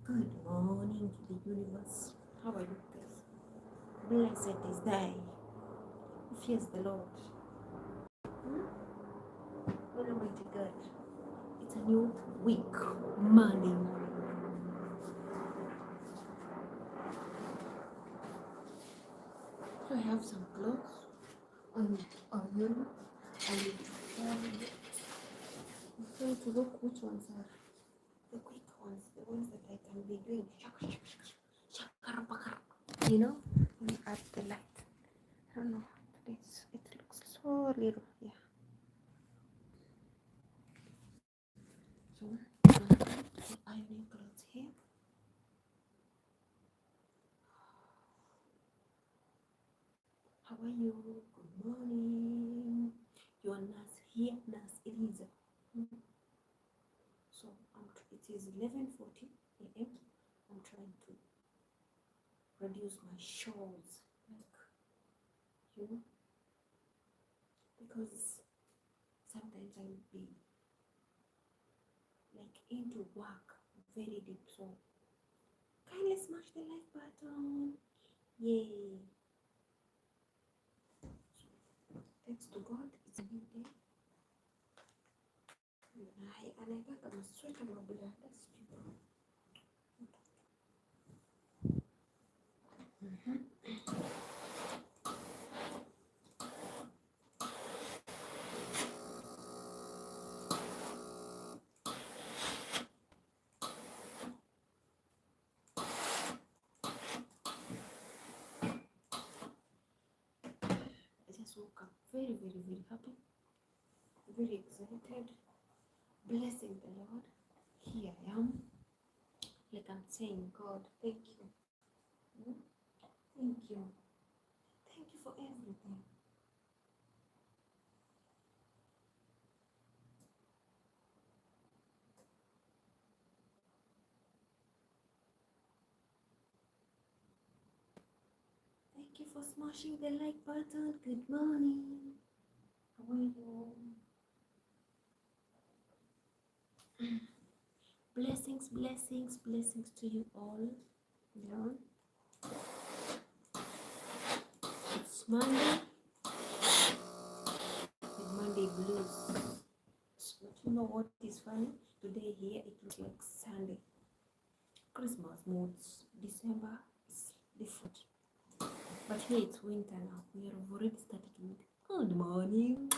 Good morning to the universe. How are you guys? Blessed is thy who fears the Lord. Almighty God. It's a new week, Monday morning. So I have some clothes on iron. I need to carry. I'm trying to look which ones are the quick ones, the ones that I can be doing. You know, at the light. I don't know. It looks so little. Yeah. So ironing clothes here. How are you? Good morning. Your nurse here, nurse Eliza. So it is 11:40 a.m. I'm trying to reduce my shawls, because sometimes I will be into work very deep. So kindly smash the like button. Yay! Thanks to God, it's a new day. And I got a sweater, my brother. That's stupid. I just woke up very, very, very happy, very excited, blessing the Lord. Here I am, like I'm saying, God, thank you. Thank you. Thank you for everything. Thank you for smashing the like button. Good morning. How are you? Blessings, blessings, blessings to you all. Yeah. It's Monday. The Monday blues. But you know what is funny? Today here it looks like Sunday. Christmas moods. December is different. But here it's winter now. We have already started winter. Good morning.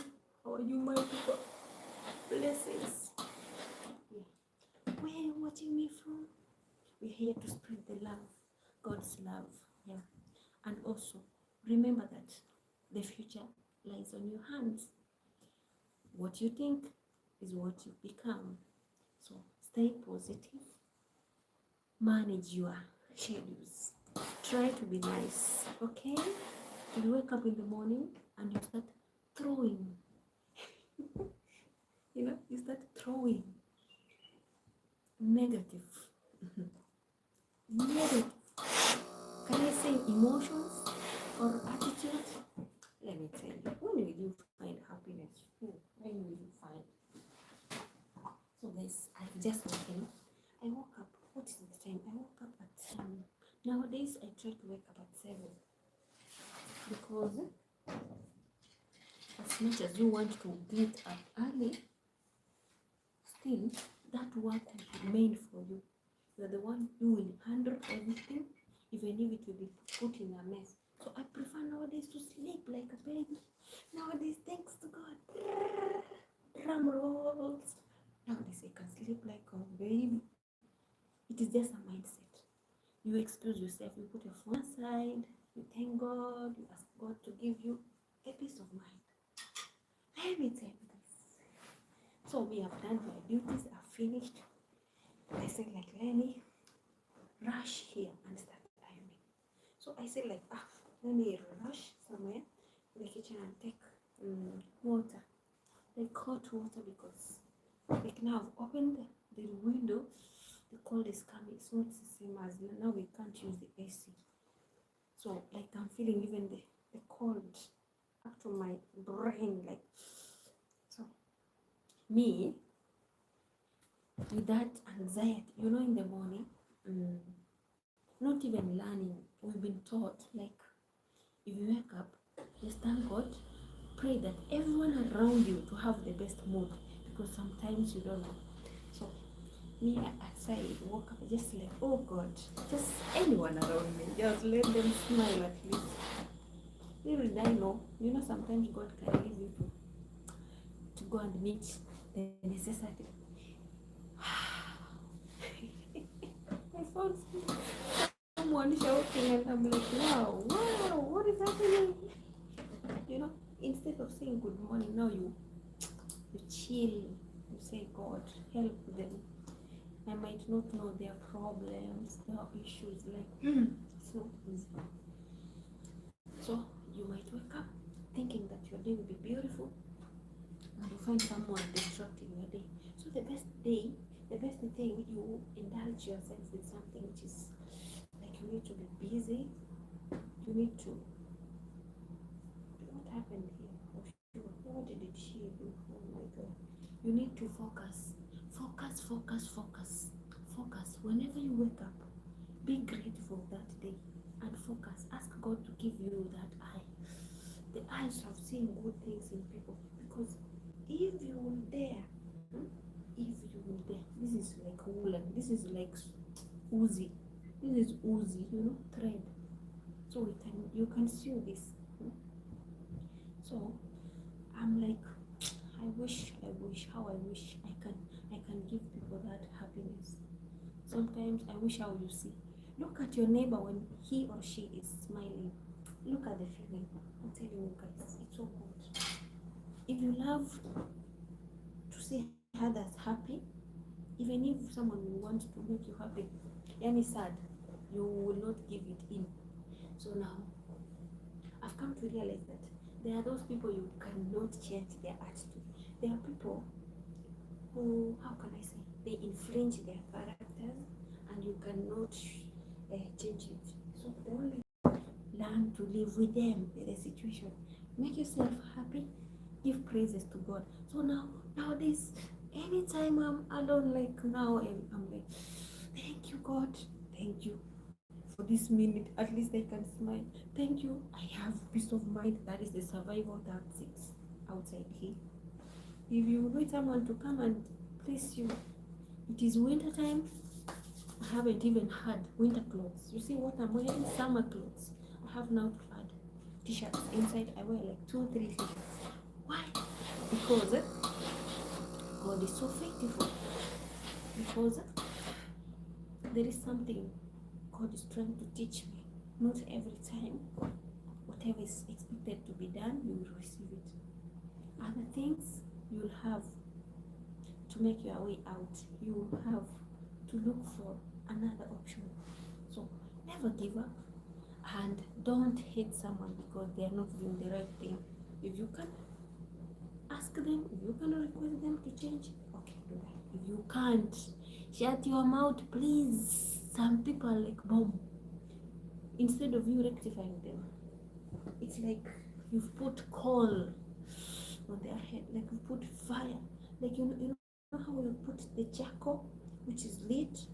How are you, my people? Blessings. Yeah. Where are you watching me from? We're here to spread the love, God's love. Yeah. And also, remember that the future lies on your hands. What you think is what you become. So stay positive. Manage your schedules. Try to be nice, okay? You wake up in the morning and you start throwing. You start throwing negative. Negative. Can I say emotions or attitudes? Let me tell you, when will you find happiness? When will you find? So guys, I've just woken up. I woke up. What is the time? I woke up at nowadays I try to wake up at 7, because as much as you want to get up early, still that work will remain for you. You're the one who will handle everything, even if it will be put in a mess. So I prefer nowadays to sleep like a baby. Nowadays, thanks to God, drum rolls. Nowadays I can sleep like a baby. It is just a mindset. You excuse yourself, you put your phone aside, you thank God, you ask God to give you a peace of mind. Let me tell you this. So we have done my duties, I've finished. I said let me rush here and start ironing. So I said let me rush somewhere in the kitchen and take water, like hot water, because now I've opened the window. The cold is coming. It's not the same as now. We can't use the AC. So I'm feeling even the cold up to my brain. So me with that anxiety, in the morning not even learning. We've been taught, like, if you wake up, just thank God, pray that everyone around you to have the best mood, because sometimes you don't know. So me, as I woke up, just like, oh God, just anyone around me, just let them smile at least. Little did I know, sometimes God can leave you to go and meet the necessity. I found someone shouting, and I'm like, wow, what is happening? Instead of saying good morning, now you chill, you say, God, help them. I might not know their problems, their issues, like, it's not easy. So you might wake up thinking that your day will be beautiful, and you find someone disrupting your day. So the best thing, you indulge yourself with something which is like, you need to be busy, you need to, what happened here? What did it she do? Oh my God. You need to focus. Focus. Whenever you wake up, be grateful that day and focus. Ask God to give you that eye. The eyes of seeing good things in people. Because if you will dare, this is like woolen, this is like oozy. This is oozy, thread. So you can sew this. So I'm like, I wish I can give people that happiness. Sometimes I wish how you see. Look at your neighbor when he or she is smiling. Look at the feeling. I'm telling you guys, it's so good. If you love to see others happy, even if someone will want to make you happy, any sad, you will not give it in. So now, I've come to realize that there are those people you cannot change their attitude. There are people who, how can I say, they infringe their characters, and you cannot change it. So the only learn to live with them, with the situation. Make yourself happy. Give praises to God. So nowadays, anytime I'm alone, like now, I'm like, thank you, God. Thank you for this minute. At least I can smile. Thank you. I have peace of mind. That is the survival tactics outside here. If you need someone to come and please you, it is winter time. I haven't even had winter clothes. You see what I'm wearing? Summer clothes. I have now to add t-shirts. Inside I wear like 2-3 t-shirts. Why? Because God is so faithful. Because there is something God is trying to teach me. Not every time whatever is expected to be done, you will receive it. Other things you'll have to make your way out. You have to look for another option. So never give up, and don't hate someone because they are not doing the right thing. If you can ask them, if you can request them to change, okay, do that. If you can't, shut your mouth, please. Some people are like bomb. Instead of you rectifying them, it's like you've put coal on their head, like you put fire, like you know how you put the charcoal, which is lit,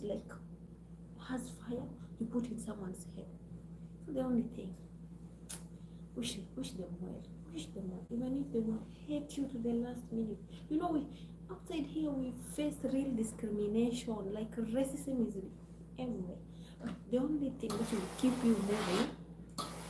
like has fire, you put in someone's head. So the only thing, wish them well, even if they will hate you to the last minute. We outside here we face real discrimination, like racism is everywhere. But the only thing which will keep you moving,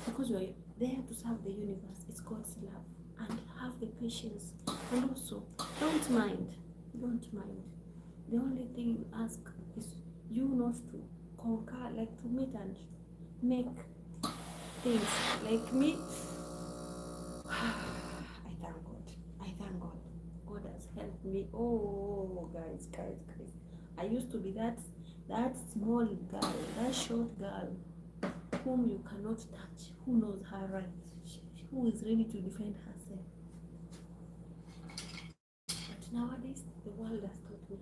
because you're there to serve the universe, is God's love. And have the patience, and also don't mind. The only thing you ask is you not to conquer, like to meet and make things like me. I thank God. God has helped me. Oh, guys. I used to be that small girl, that short girl, whom you cannot touch, who knows her rights, who is ready to defend herself. But nowadays, the world has taught me.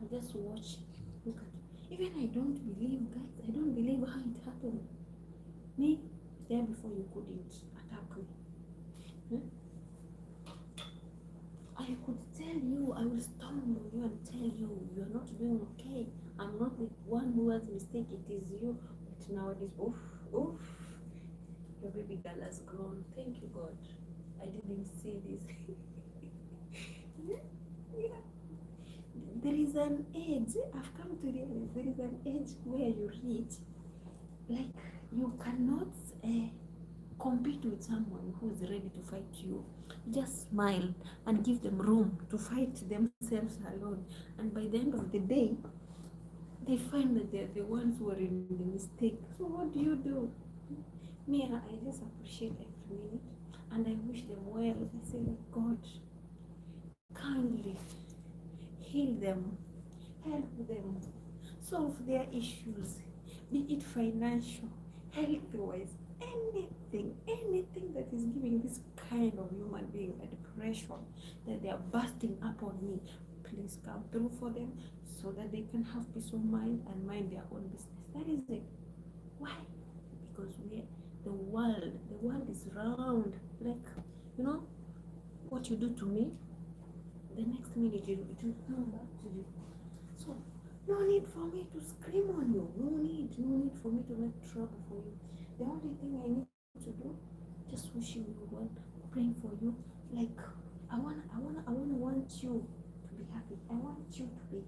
I just watch, look at. Even I don't believe, guys. I don't believe how it happened. Me, there before you couldn't attack me. I could tell you, I will stomp on you and tell you you're not doing okay. I'm not the one who has mistake, it is you. But nowadays, oof, oof, your baby girl has grown. Thank you, God. I didn't see this. Yeah. There is an age, I've come to realize there is an age where you reach, like, you cannot compete with someone who is ready to fight you. Just smile and give them room to fight themselves alone. And by the end of the day, they find that they're the ones who are in the mistake. So what do? Me, I just appreciate every minute, and I wish them well. I say, like, God, kindly heal them, help them, solve their issues, be it financial, health-wise, anything that is giving this kind of human being a depression that they are busting up on me. Please come through for them so that they can have peace of mind and mind their own business. That is it. Why? Because the world is round. Like, you know, what you do to me, the next minute it will come back to you. So no need for me to scream on you. No need for me to make trouble for you. The only thing I need to do, just wishing you well, praying for you. Like, I want you to be happy. I want you to be,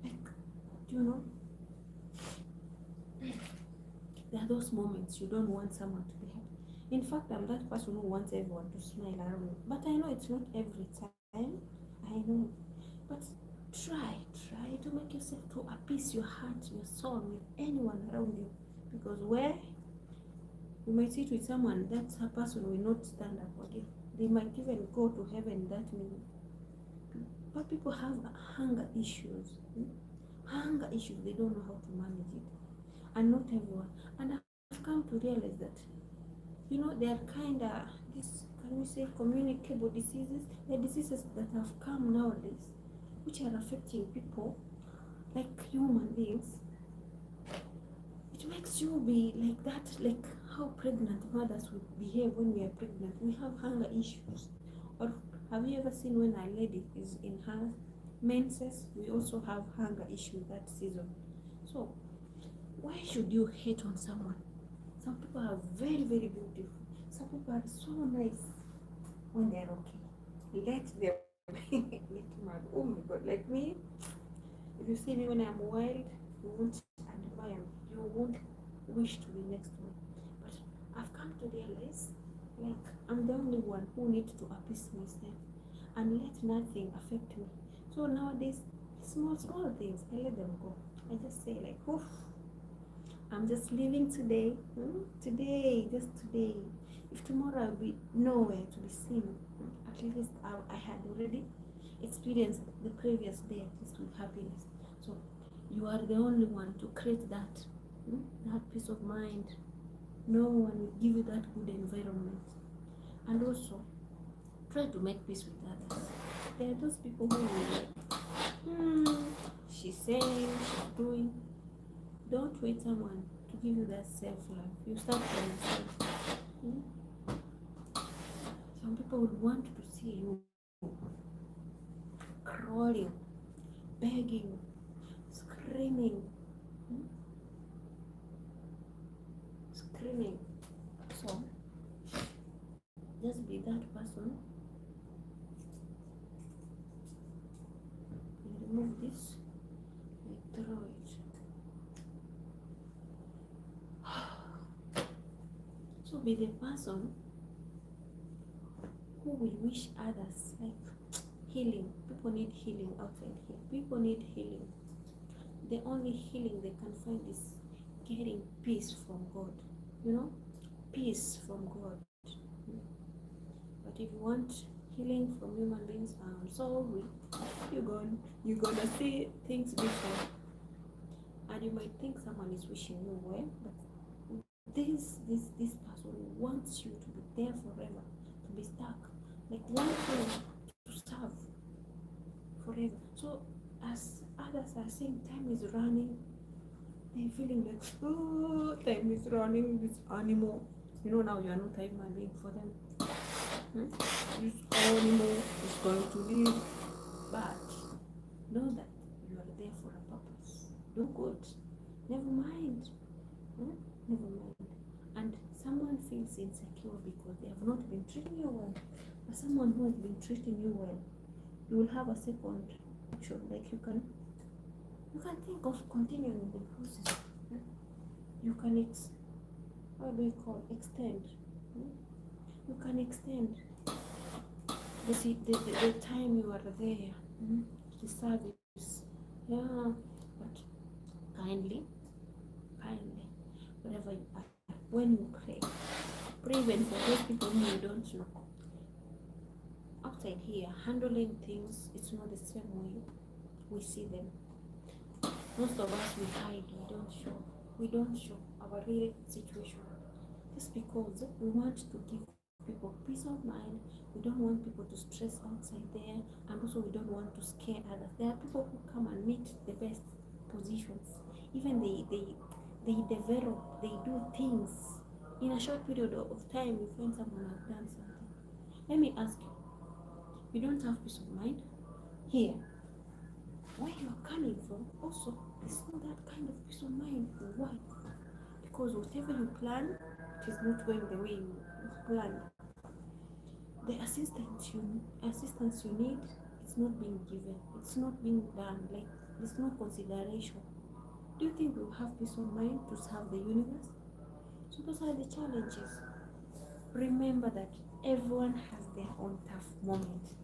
like, do you know, there are those moments you don't want someone to be happy. In fact, I'm that person who wants everyone to smile around me. But I know it's not every time. I know. But try to make yourself to appease your heart, your soul with anyone around you. Because where you might sit with someone, that person will not stand up again. They might even go to heaven that minute. But people have hunger issues. Hunger issues, they don't know how to manage it. And not everyone. And I've come to realize that, you know, there are kind of this, can we say, communicable diseases. The diseases that have come nowadays, which are affecting people like human beings. It makes you be like that, like how pregnant mothers would behave when we are pregnant. We have hunger issues. Or have you ever seen when a lady is in her menses? We also have hunger issues that season. So why should you hate on someone? Some people are very, very beautiful. Some people are so nice when they're okay. Let them. Let them. Oh my God, like me. If you see me when I'm wild, you won't admire me. You won't wish to be next to me. But I've come to realize, like, I'm the only one who needs to appease myself and let nothing affect me. So nowadays, small things, I let them go. I just say, like, oof, I'm just living today. Just today. If tomorrow I'll be nowhere to be seen, at least I had already experienced the previous day, at least with happiness. So you are the only one to create that, that peace of mind. No one will give you that good environment. And also, try to make peace with others. There are those people who will like, she's saying, she's doing. Don't wait someone to give you that self-love. You start from yourself. Some people would want to see you crawling, begging, screaming. So just be that person. You remove this, you throw it. So be the person who will wish others, like, healing. People need healing outside here. People need healing. The only healing they can find is getting peace from God. You know, peace from God. But if you want healing from human beings, I'm sorry, you're gonna see things different. And you might think someone is wishing you well, but this person wants you to be there forever, to be stuck, like wants you to serve forever. So as others are saying time is running, they're feeling like, oh, time is running, this animal. You know, now you are not a human being for them. This animal is going to live, but know that you are there for a purpose. Do good. Never mind. Never mind. And someone feels insecure because they have not been treating you well. But someone who has been treating you well, you will have a second option. Like you can think of continuing the process. You can extend. You can extend the time you are there, the service. Yeah, but kindly, wherever you are, when you pray even for those people who you don't know. Outside here, handling things, it's not the same way we see them. Most of us, we hide, we don't show our real situation, just because we want to give people peace of mind. We don't want people to stress outside there, and also we don't want to scare others. There are people who come and meet the best positions, even they develop, they do things in a short period of time. You find someone has done something. Let me ask you, you don't have peace of mind here, where you are coming from also, it's not that kind of peace of mind. Why? Because whatever you plan, it is not going the way you planned. The assistance you need, it's not being given, it's not being done. Like, there's no consideration. Do you think you have peace of mind to serve the universe? So those are the challenges. Remember that everyone has their own tough moment,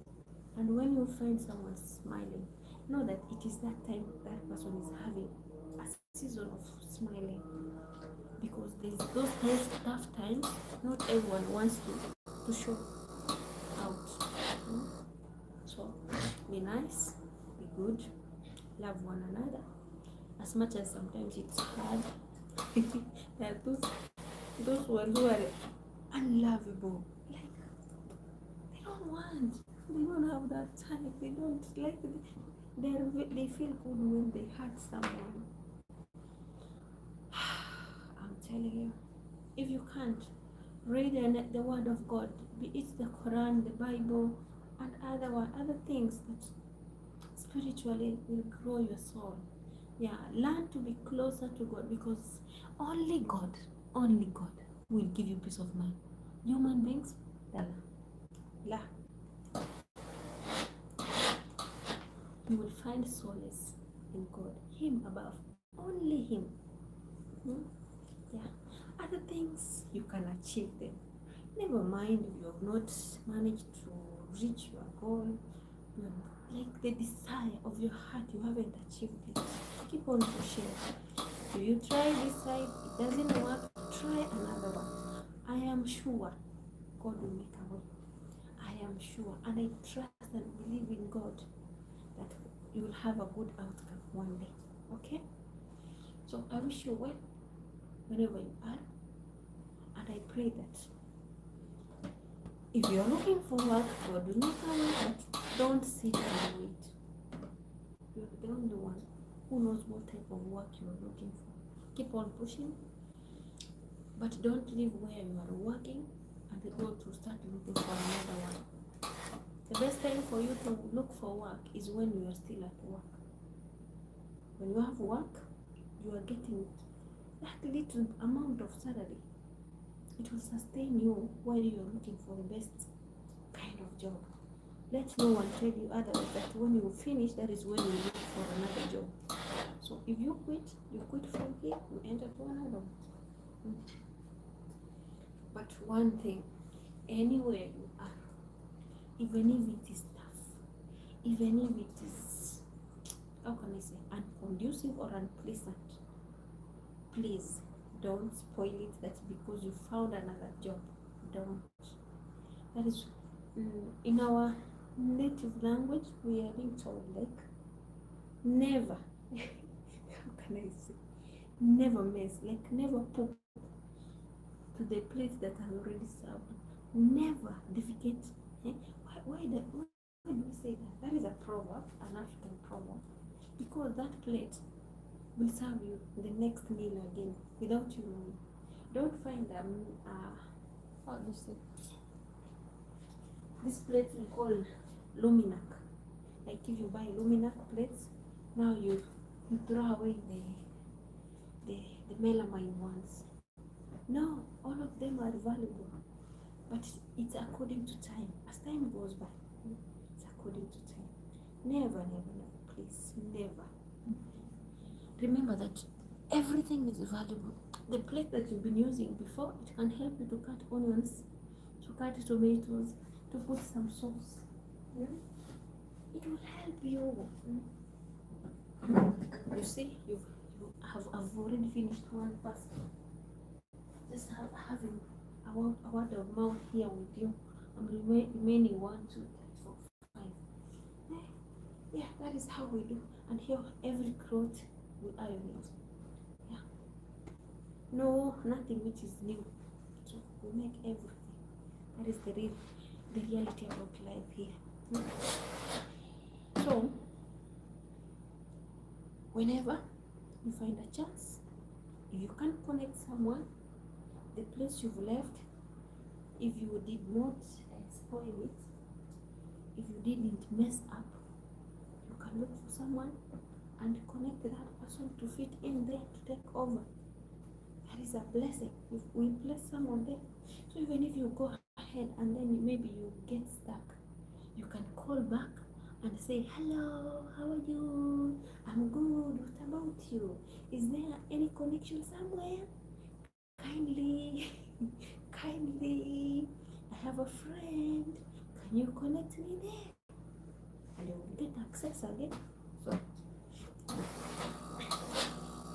and when you find someone smiling, know that it is that time that person is having a season of smiling, because there's those tough times. Not everyone wants to show out. So be nice, be good, love one another. As much as sometimes it's hard, there are those ones who are unlovable. Like, they don't have that time. They don't like. They feel good when they hurt someone. I'm telling you, if you can't read the word of God, be it the Quran, the Bible, and other things that spiritually will grow your soul. Yeah, learn to be closer to God, because only God will give you peace of mind. Human beings, la. You will find solace in God, Him above, only Him. Yeah, other things you can achieve them. Never mind if you have not managed to reach your goal, like the desire of your heart, you haven't achieved it. Keep on pushing. If you try this side, it doesn't work, try another one. I am sure God will make a way. I am sure, and I trust and believe in God that you will have a good outcome one day. Okay? So I wish you well whenever you are, and I pray that if you are looking for work, God will make a way, but don't sit and wait. You are the only one who knows what type of work you are looking for. Keep on pushing, but don't leave where you are working and go to start looking for another one. The best time for you to look for work is when you are still at work. When you have work, you are getting that little amount of salary. It will sustain you while you are looking for the best kind of job. Let no one tell you otherwise, that when you finish, that is when you look for another job. So if you quit from here, you enter to another one. But one thing, anywhere you are, even if it is tough, even if it is, how can I say, unconducive or unpleasant, please don't spoil it. That's because you found another job. Don't. That is, in our native language, we are being told, like, never, how can I say, never mess, like never poop to the plate that has already served. Never defecate. Why do we say that? That is a proverb, an African proverb, because that plate will serve you the next meal again without you. Don't find how do you say, This plate we call luminac. Like if you buy luminac plates, now you throw away the melamine ones. No, all of them are valuable, but it's according to time. As time goes by, it's according to time. Never, never, never, please, never. Remember that everything is valuable. The plate that you've been using before, it can help you to cut onions, to cut tomatoes, to put some sauce. It will help you. You see, I've already finished one pasta. Just having a word of mouth here with you. I'm remaining 1, 2, 3, 4, 5. Yeah, that is how we do. And here, every cloth we iron it. Yeah. No, nothing which is new. So we make everything. That is the reality about life here. So, whenever you find a chance, if you can connect someone, the place you've left, if you did not spoil it, if you didn't mess up, you can look for someone and connect that person to fit in there, to take over. That is a blessing if we place someone there. So even if you go ahead and then maybe you get stuck, you can call back and say, hello, how are you? I'm good. What about you? Is there any connection somewhere? Kindly, I have a friend. Can you connect me there? And you will get access again. So,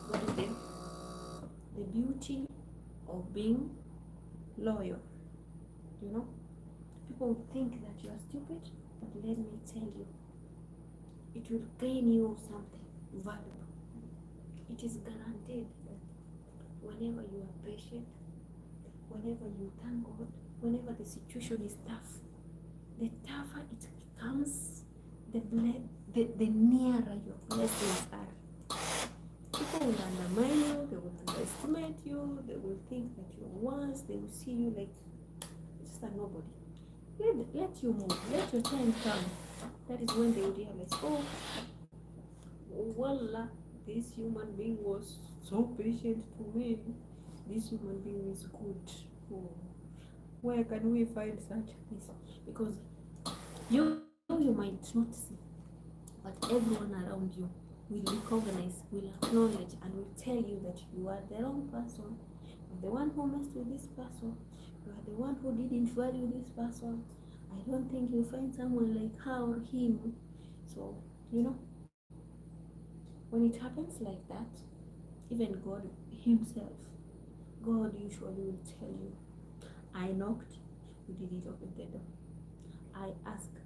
what is the beauty of being loyal? You know, people think that you are stupid, but let me tell you, it will gain you something valuable. It is guaranteed that whenever you are patient, whenever you thank God, whenever the situation is tough, the tougher it becomes, the nearer your blessings are. People will undermine you, they will underestimate you, they will think that you're worse, they will see you like just a nobody. Let you move, let your time come. That is when they realize, oh, voila, this human being was so patient to me. This human being is good. Oh, where can we find such peace? Because you might not see, but everyone around you will recognize, will acknowledge, and will tell you that you are the wrong person. You're the one who messed with this person. You are the one who didn't value this person. I don't think you'll find someone like her or him. So, you know, when it happens like that, even God himself, God usually will tell you, I knocked, you didn't open the door. I asked,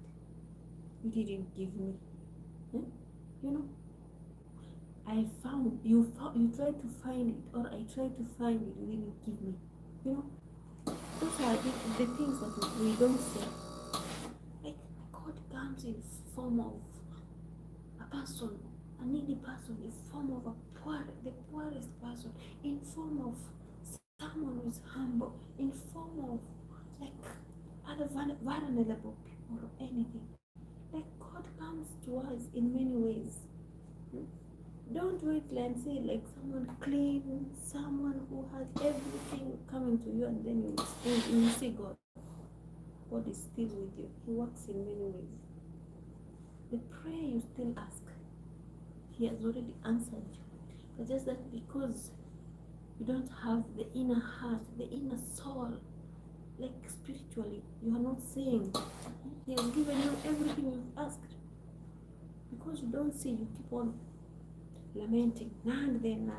you didn't give me. You know, I found, you tried to find it, or I tried to find it, you didn't give me. You know, those are the things that we don't say. Like, God comes in form of a person, a needy person, in form of the poorest person, in form of someone who is humble, in form of like other vulnerable people or anything. Like, God comes to us in many ways. Don't wait and say like someone clean, someone who has everything coming to you, and then you see God. God is still with you. He works in many ways. The prayer you still ask, He has already answered you. But just that because you don't have the inner heart, the inner soul, like spiritually, you are not saying. He has given you everything you've asked. Because you don't see, you keep on lamenting, and then.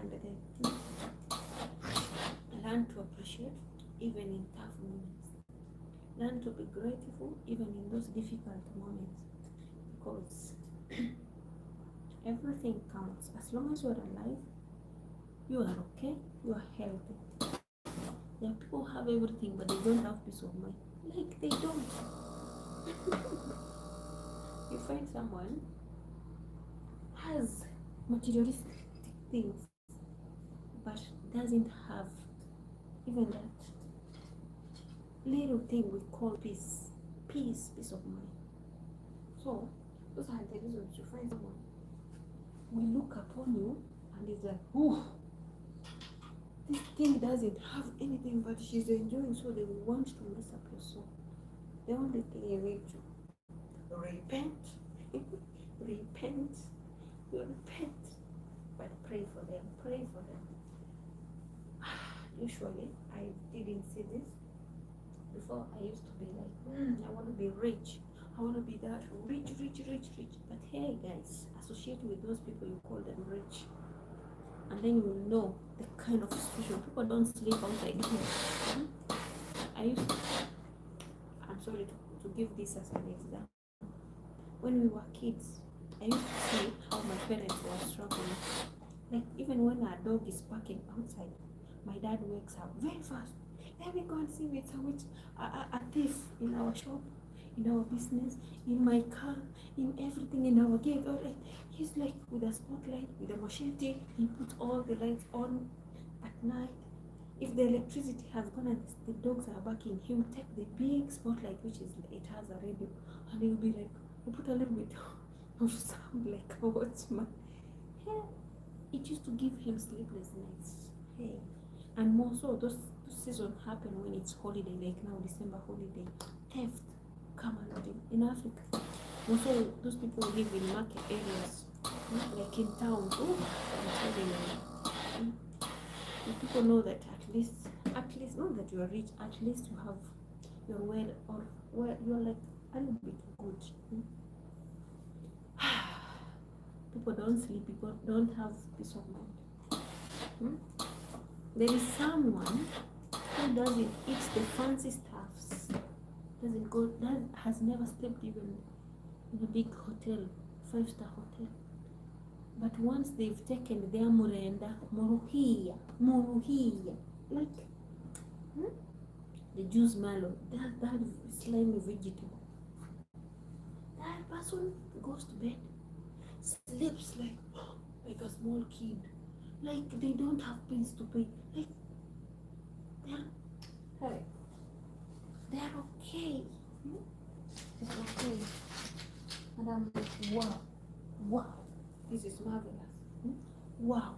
Learn to appreciate even in tough moments. Learn to be grateful even in those difficult moments. Because everything counts. As long as you are alive, you are okay, you are healthy. There are people who have everything, but they don't have peace of mind. Like, they don't. You find someone has materialistic things, but doesn't have even that little thing we call peace. peace of mind. So those are the reasons you find someone will look upon you and is like, oh, this thing doesn't have anything but she's enjoying, so they will want to mess up your soul. The only thing you need to repent, repent, but pray for them, pray for them. Usually, I didn't see this. Before, I used to be like, I want to be rich. I want to be that rich. But hey, guys, associate with those people you call them rich. And then you will know the kind of situation. People don't sleep outside here. I'm sorry to give this as an example. When we were kids, I used to see how my parents were struggling. Like, even when our dog is barking outside, my dad wakes up very fast. Let me go and see if it's a thief in our shop, in our business, in my car, in everything, in our gate. He's like with a spotlight, with a machete. He puts all the lights on at night. If the electricity has gone and the dogs are barking, he will take the big spotlight, which is, it has a radio, and he will be like, he put a little bit of sound like a watchman. Yeah. It used to give him sleepless nights. Hey. And more so, those seasons happen when it's holiday, like now December holiday. Theft come a lot in Africa. Also, those people who live in market areas, like in towns. Oh, I'm telling you, people know that at least not that you are rich, at least you have, you're well, or well, you're like a little bit good. People don't sleep, people don't have peace of mind. There is someone who doesn't eat the fancy stuffs, that has never slept even in a big hotel, 5-star hotel. But once they've taken their murenda, moruhia, like the juice mallow, that slimy vegetable, that person goes to bed, sleeps like a small kid. Like they don't have bills to pay. Like they're okay. It's okay. And I'm like, wow, this is marvelous. Wow.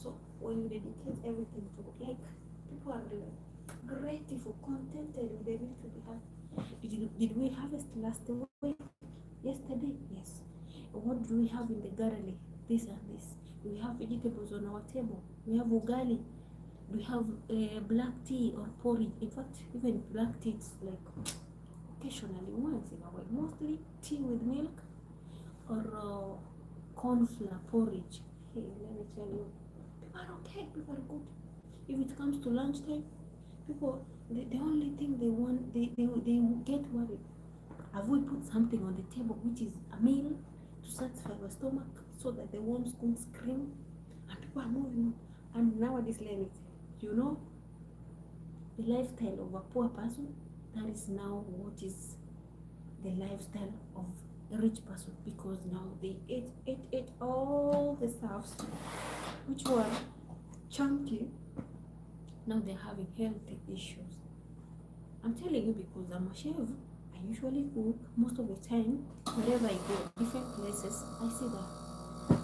So when you dedicate everything to, like, people are like grateful, contented with the little they have. Did we harvest last week? Yesterday? Yes. What do we have in the garden? This and this. We have vegetables on our table. We have ugali. We have black tea or porridge. In fact, even black tea, it's like occasionally, once in a while. Mostly tea with milk or corn flour porridge. Hey, let me tell you, people are okay. People are good. If it comes to lunchtime, people, the only thing they want, they get worried. Have we put something on the table which is a meal to satisfy our stomach, so that the worms won't scream? And people are moving on. And nowadays, let me tell you, know, the lifestyle of a poor person, that is now what is the lifestyle of a rich person, because now they ate all the stuffs which were chunky. Now they're having health issues. I'm telling you because I'm a chef. I usually cook most of the time. Wherever I go, different places, I see that.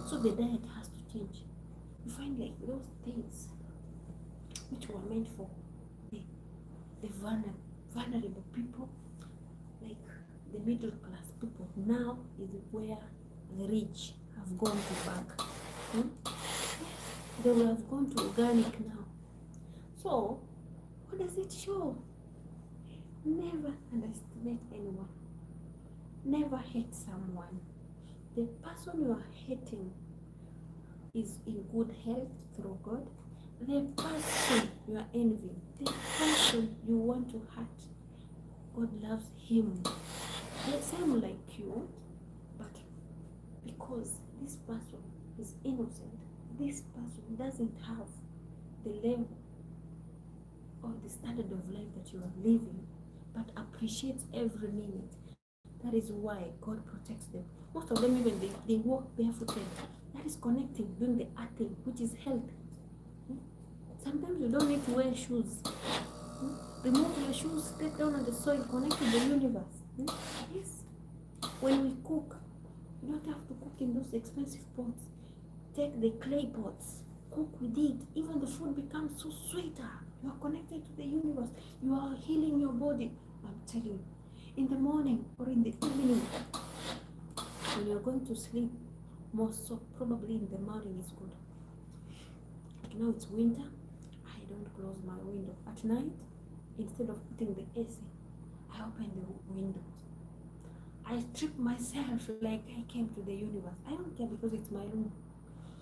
So the diet has to change. You find like those things which were meant for the vulnerable people, like the middle class people, now is where the rich have gone to back. They will have gone to organic now. So what does it show? Never underestimate anyone. Never hate someone. The person you are hating is in good health through God. The person you are envying, the person you want to hurt, God loves him the same like you. But because this person is innocent, this person doesn't have the level or the standard of life that you are living, but appreciates every minute. That is why God protects them. Most of them, even they walk barefooted. That is connecting, doing the earthing, which is health. Sometimes you don't need to wear shoes. Remove your shoes, step down on the soil, connect to the universe. Yes. When we cook, you don't have to cook in those expensive pots. Take the clay pots, cook with it. Even the food becomes so sweeter. You are connected to the universe. You are healing your body. I'm telling you. In the morning or in the evening, when you're going to sleep, most so probably in the morning is good. Like now it's winter, I don't close my window. At night, instead of putting the AC, I open the window. I strip myself like I came to the universe. I don't care because it's my room.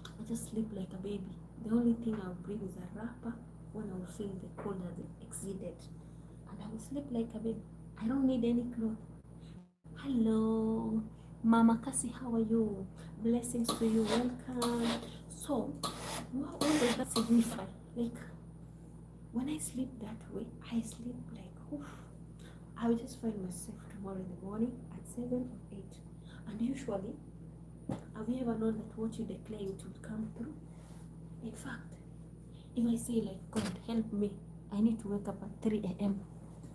I just sleep like a baby. The only thing I'll bring is a wrapper when I will feel the cold has exceeded. And I will sleep like a baby. I don't need any clothes. Hello, Mama Cassie, how are you? Blessings to you, welcome. So, what does that signify? Like, when I sleep that way, I sleep like, oof. I will just find myself tomorrow in the morning at 7 or 8. And usually, have you ever known that what you declare it will come through? In fact, if I say like, God, help me, I need to wake up at 3 a.m.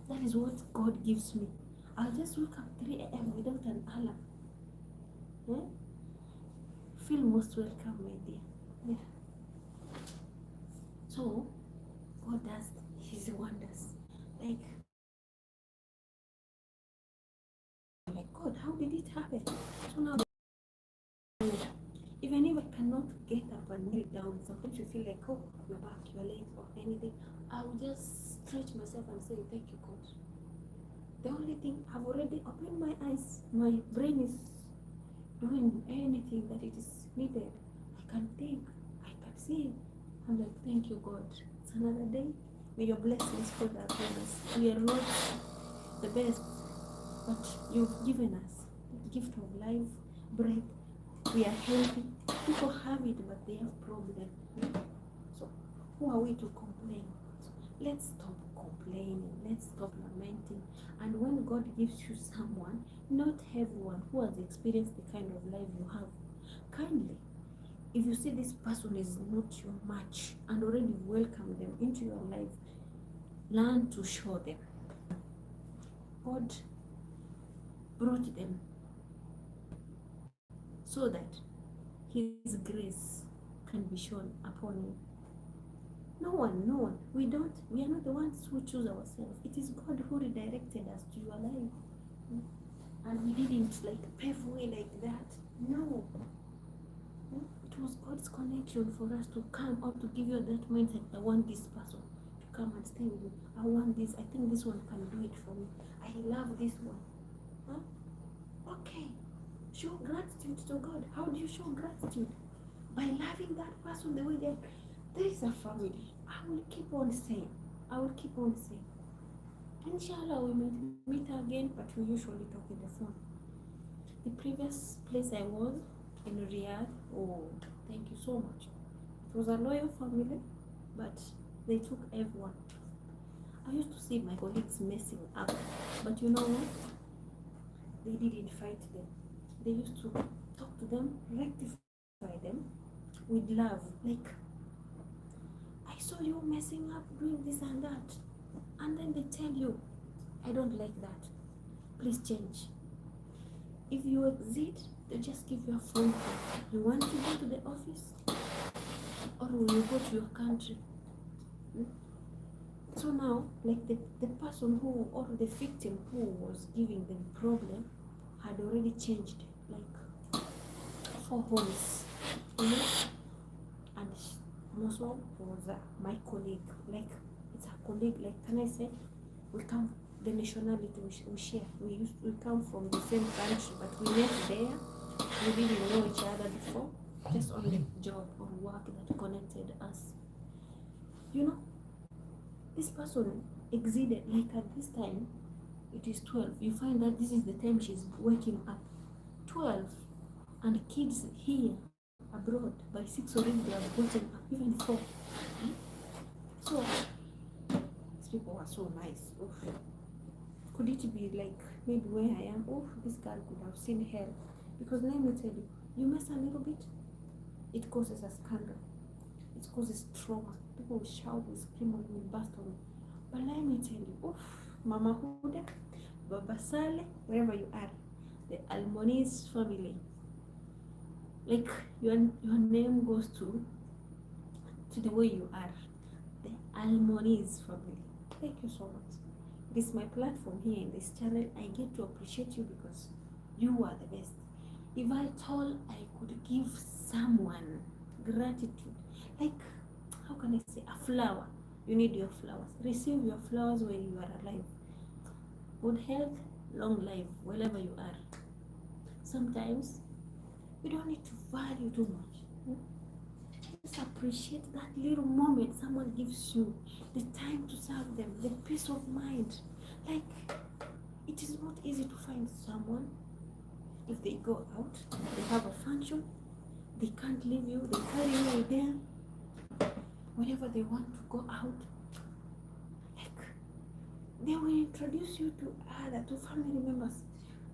That is what God gives me. I'll just wake up 3 a.m. without an alarm. Yeah? Feel most welcome, my dear. Yeah. So, God does His wonders. Like, God, how did it happen? So now, even if I cannot get up and kneel down, sometimes you feel like, oh, your back, your legs, or anything. I will just stretch myself and say, thank you, God. The only thing, I've already opened my eyes. My brain is doing anything that it is needed. I can think, I can see. I'm like, thank you, God. It's another day. May your blessings fall upon us. We are not the best, but you've given us the gift of life, breath. We are healthy. People have it, but they have problems. So, who are we to complain? Let's stop complaining. Let's stop lamenting. And when God gives you someone, not everyone who has experienced the kind of life you have, kindly, if you see this person is not your match and already welcome them into your life, learn to show them. God brought them so that His grace can be shown upon you. No one. We are not the ones who choose ourselves. It is God who redirected us to your life. And we didn't like pave way like that. No. It was God's connection for us to come or to give you that mindset. I want this person to come and stay with you. I want this. I think this one can do it for me. I love this one. Okay. Show gratitude to God. How do you show gratitude? By loving that person the way they are. There is a family. I will keep on saying. Inshallah, we might meet again, but we usually talk on the phone. The previous place I was in Riyadh, oh, thank you so much. It was a loyal family, but they took everyone. I used to see my colleagues messing up, but you know what? They didn't fight them. They used to talk to them, rectify them with love. Like, I saw you messing up, doing this and that. And then they tell you, I don't like that. Please change. If you exit, they just give you a phone call. You want to go to the office? Or will you go to your country? So now, like the person who, or the victim who was giving them problem had already changed like 4 homes, you know? And Muslim was my colleague. Like, it's a colleague. Like, can I say, we come, the nationality we share. We come from the same country, but we met there. We didn't know each other before. Just only job or work that connected us. You know, this person exceeded, like at this time, it is 12. You find that this is the time she's waking up. 12. And kids here abroad by 6 already they have gotten up, even 4. So these people were so nice. Oof. Could it be like maybe where I am? Oh, this girl could have seen hell. Because let me tell you, you mess a little bit, it causes a scandal. It causes trauma. People will shout, will scream, and will burst on But let me tell you, oof, Mama Huda, Baba Saleh, wherever you are, the Almoniz family, like your name goes to the way you are. The Almoniz family. Thank you so much. This is my platform here in this channel. I get to appreciate you because you are the best. If I told I could give someone gratitude, like, how can I say, a flower, you need your flowers. Receive your flowers when you are alive. Good health, long life, wherever you are. Sometimes you don't need to value too much. Just appreciate that little moment someone gives you, the time to serve them, the peace of mind. Like, it is not easy to find someone. If they go out, they have a function, they can't leave you, they carry you with them whenever they want to go out. Like, they will introduce you to family members.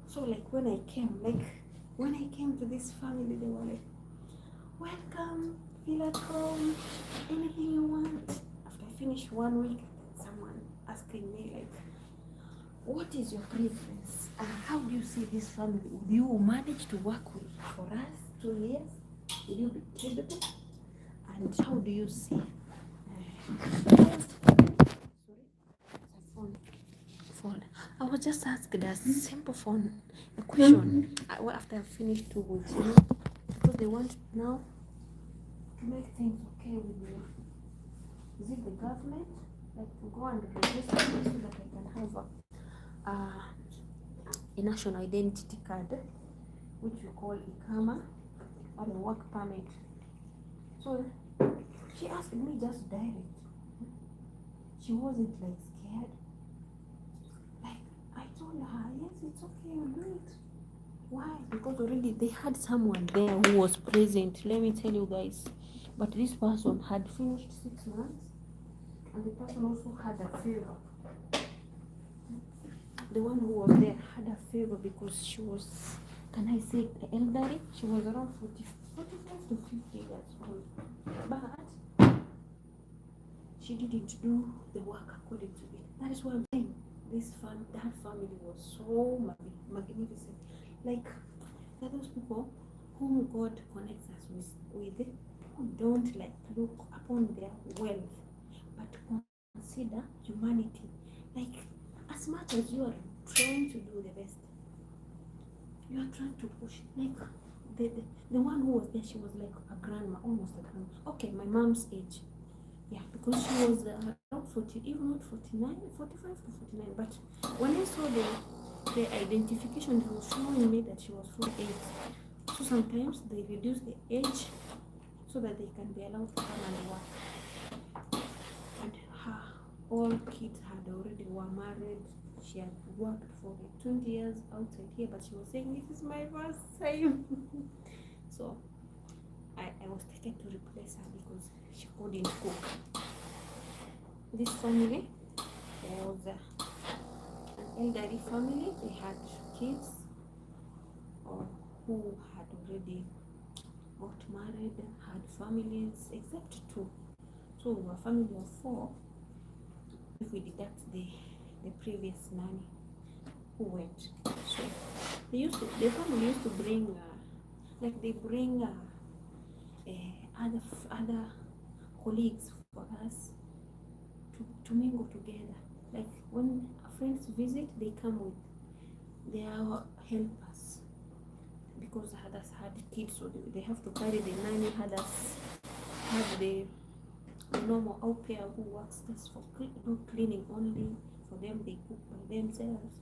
So like when I came to this family, they were like, welcome, feel at home, anything you want. After I finished 1 week, someone asking me like, what is your preference and how do you see this family? Will you manage to work with for us 2 years? Will you be capable? And how do you see? I was just asked a simple a question after I finished 2 weeks, because they want now to make things okay with you. Is it the government? Like to go and register so that I can have a national identity card, which we call IKAMA, or a work permit. So she asked me just direct. She wasn't like scared. Like I told her, yes, it's okay, I'll do it. Why? Because already they had someone there who was present. Let me tell you guys. But this person had finished 6 months, and the person also had a favor. The one who was there had a favor because she was, can I say, elderly? She was around 45 to 50 years old. But she didn't do the work according to it. That is why I'm saying that family was so magnificent. Like, there are those people whom God connects us with who don't like look upon their wealth, but consider humanity. Like, as much as you are trying to do the best, you are trying to push. Like the one who was there, she was like a grandma, almost a grandma. Okay, my mom's age. Yeah, because she was around 40, if not 49, 45 to 49. But when I saw the identification, it was showing me that she was 48. So sometimes they reduce the age so that they can be allowed to come and work. And her all kids were married. She had worked for like 20 years outside here, but she was saying, this is my first time. So I was taken to replace her because she couldn't cook. This family was an elderly family. They had kids who had already got married, had families, except 2. So we were a family of 4 if we deduct the previous nanny who went. So the family used to bring other colleagues for us to mingle together. Like when friends visit, they come with their helpers because others had kids, so they have to carry the nanny. Others have the normal au pair who works just for cleaning only. For them, they cook by themselves.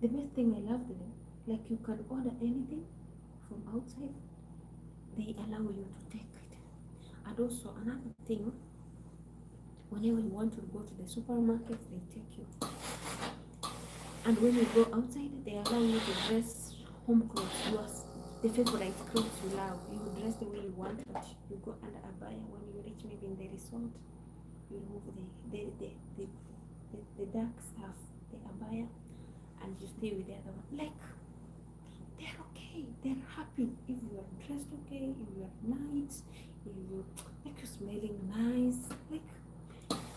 The best thing I love them, like you can order anything from outside, they allow you to take it. And also another thing, whenever you want to go to the supermarket, they take you. And when you go outside, they allow you to dress home clothes, the favorite clothes you love. You dress the way you want, but you go under a abaya. When you reach maybe in the resort, you remove the dark stuff, the abaya, and you stay with the other one. Like, they're okay, they're happy if you are dressed okay, if you are nice, if you like, you're smelling nice, like.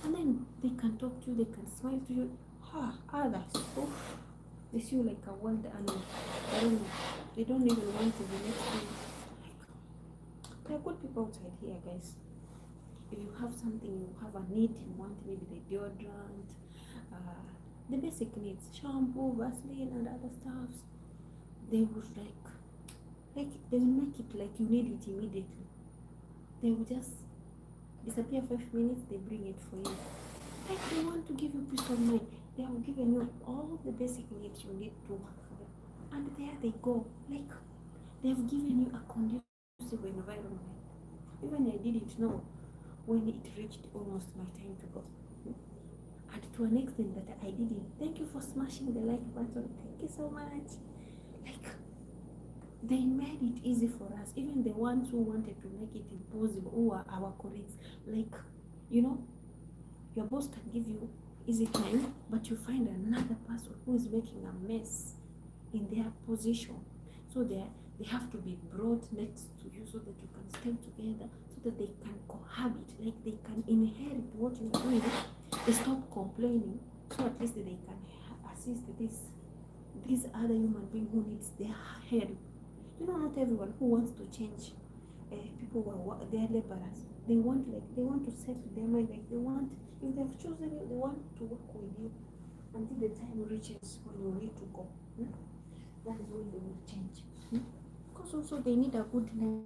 And then They can talk to you, they can smile to you. Others, oof, they see you like a wild animal. I don't know. They don't even want to be next to you. Like, there are good people outside here, guys. If you have something, you have a need, you want maybe the deodorant, the basic needs, shampoo, Vaseline, and other stuffs, they would like they will make it like you need it immediately. They will just disappear 5 minutes, they bring it for you. Like they want to give you peace of mind. They have given you all the basic needs you need to work for them. And there they go. Like they have given you a conducive environment. Even I didn't know when it reached almost my time to go. And to an extent that I didn't. Thank you for smashing the like button. Thank you so much. Like they made it easy for us, even the ones who wanted to make it impossible, who are our colleagues. Like, you know, your boss can give you easy time, but you find another person who is making a mess in their position. So they have to be brought next to you so that you can stay together, so that they can cohabit, like they can inherit what you are doing. They stop complaining, so at least they can assist this other human being who needs their help. You know, not everyone who wants to change people who are their laborers. They want to set their mind, like they want, if they've chosen you, they want to work with you until the time reaches when you need to go. That is when they will change. Because also they need a good name.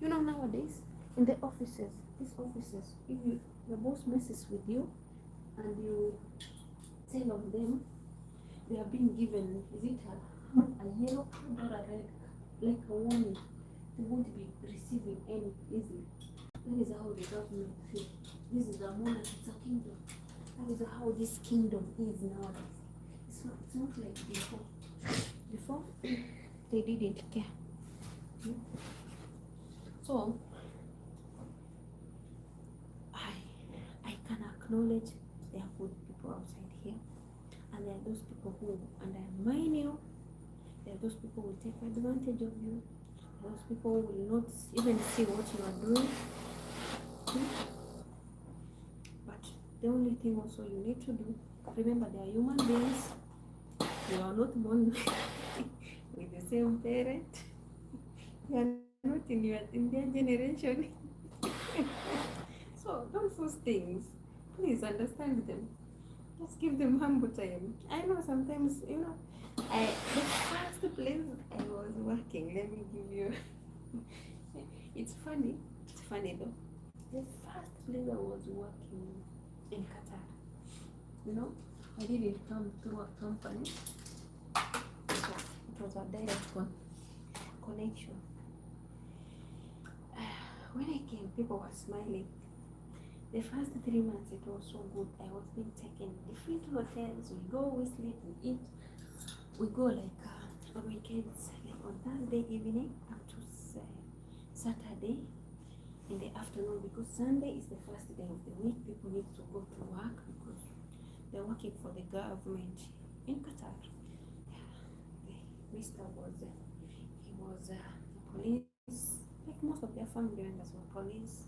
You know, nowadays in the offices, these offices, if your boss messes with you and you tell on them, they are being given, is it a yellow card or a red, like a warning. They won't be receiving any easily. That is how the government feels. This is a monarchy, it's a kingdom. That is how this kingdom is nowadays. It's not like before. Before, they didn't care. So, I can acknowledge there are good people outside here. And there are those people who undermine you. There are those people who will take advantage of you. Those people will not even see what you are doing. But the only thing also you need to do, remember they are human beings. You are not born with the same parent. You are not in their generation. So don't force things. Please understand them. Just give them humble time. I know sometimes, you know, the first place I was working, let me give you it's funny though. The first place I was working in Qatar, you know, I didn't come through a company. So it was a direct connection. When I came, people were smiling. The first 3 months it was so good. I was being taken in different hotels. We go, we sleep, we eat. We go like on weekends, like on Thursday evening up to Saturday in the afternoon, because Sunday is the first day of the week. People need to go to work because they're working for the government in Qatar. The Mr. he was police. Like most of their family members were police.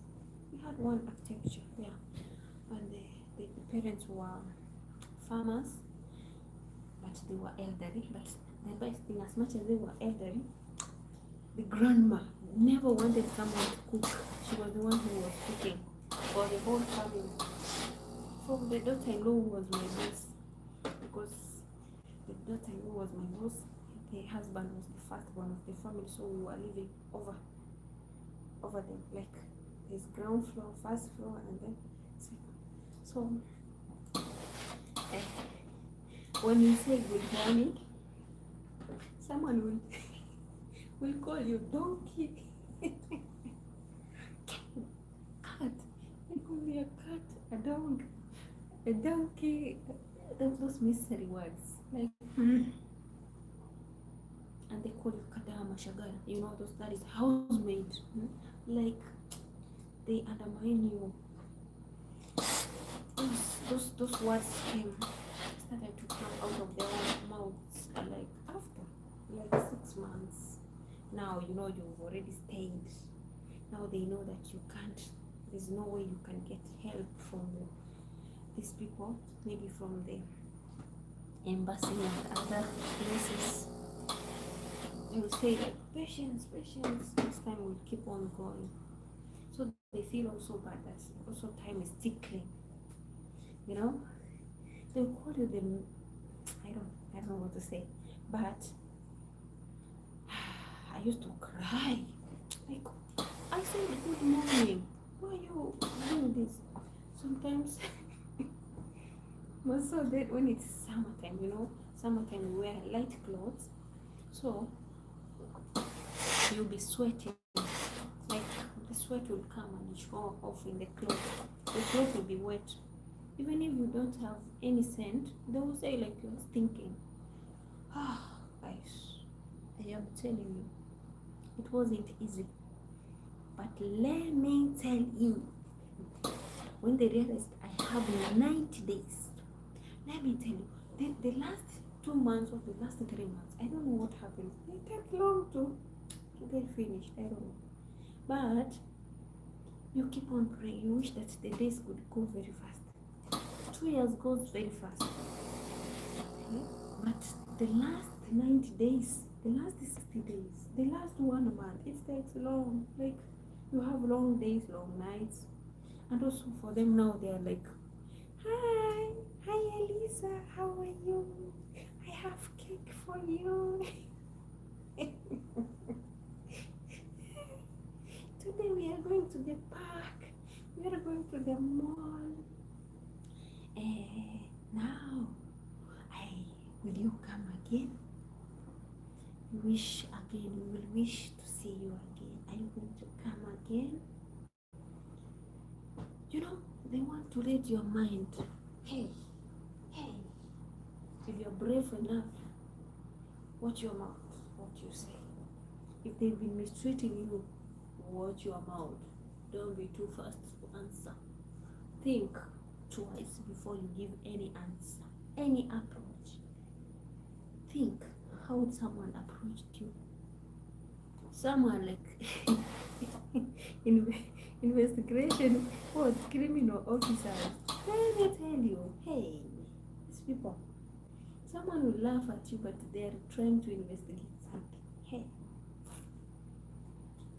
We had one architecture there, and the parents were farmers, but they were elderly. But the best thing, as much as they were elderly, the grandma never wanted someone to cook. She was the one who was cooking for the whole family. So the daughter-in-law was my boss, because the daughter-in-law was my boss. The husband was the firstborn of the family, so we were living over them, like there's ground floor, first floor, and then second. So when you say good morning, someone will call you donkey. Cat. They call me a cat, a dog, a donkey. Those mystery words, like and they call you kadama shagara. You know those, that is housemaid. Like they undermine you. Those words started to come out of their own mouths, like after like 6 months. Now you know you've already stayed. Now they know that you can't. There's no way you can get help from these people, maybe from the embassy and other places, they will say like, patience, patience, this time will keep on going. So they feel also bad that also time is tickling, you know. They'll call you them, I don't know what to say, but I used to cry. Like, I said good morning. Why are you doing this? Sometimes, but so that when it's summertime, you know, summertime we wear light clothes, so you'll be sweating. Like the sweat will come and show off in the clothes. The clothes will be wet. Even if you don't have any scent, they will say like you're stinking. Ah, guys, I am telling you, it wasn't easy. But let me tell you, when they realized I have 90 days, let me tell you, the last 2 months or the last 3 months, I don't know what happened. It took long to get finished. I don't know. But you keep on praying. You wish that the days could go very fast. 2 years goes very fast. Okay? But the last 90 days, the last 60 days, the last 1 month, it takes long. Like, you have long days, long nights. And also for them now, they are like, hi Elisa, how are you? I have cake for you. Today we are going to the park. We are going to the mall. Now, will you come again? Wish again. We will wish to see you again. Are you going to come again? You know, they want to read your mind. Hey, if you're brave enough, watch your mouth, what you say. If they've been mistreating you, watch your mouth. Don't be too fast to answer. Think twice before you give any answer, any approach. Think how would someone approach you. Someone like investigation or criminal officers. Let me tell you, hey, these people, someone will laugh at you, but they are trying to investigate something. Hey,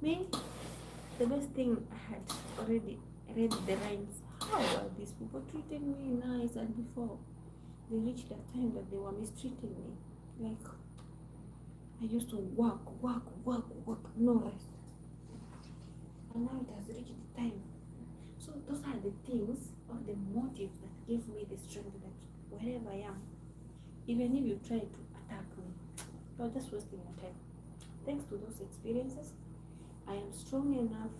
me, the best thing I had already read the rhymes. How are these people treating me nice? And before they reached the time that they were mistreating me, like I used to work, no rest. And now it has reached the time. So those are the things or the motives that give me the strength that wherever I am, even if you try to attack me, you're just wasting your time. Thanks to those experiences, I am strong enough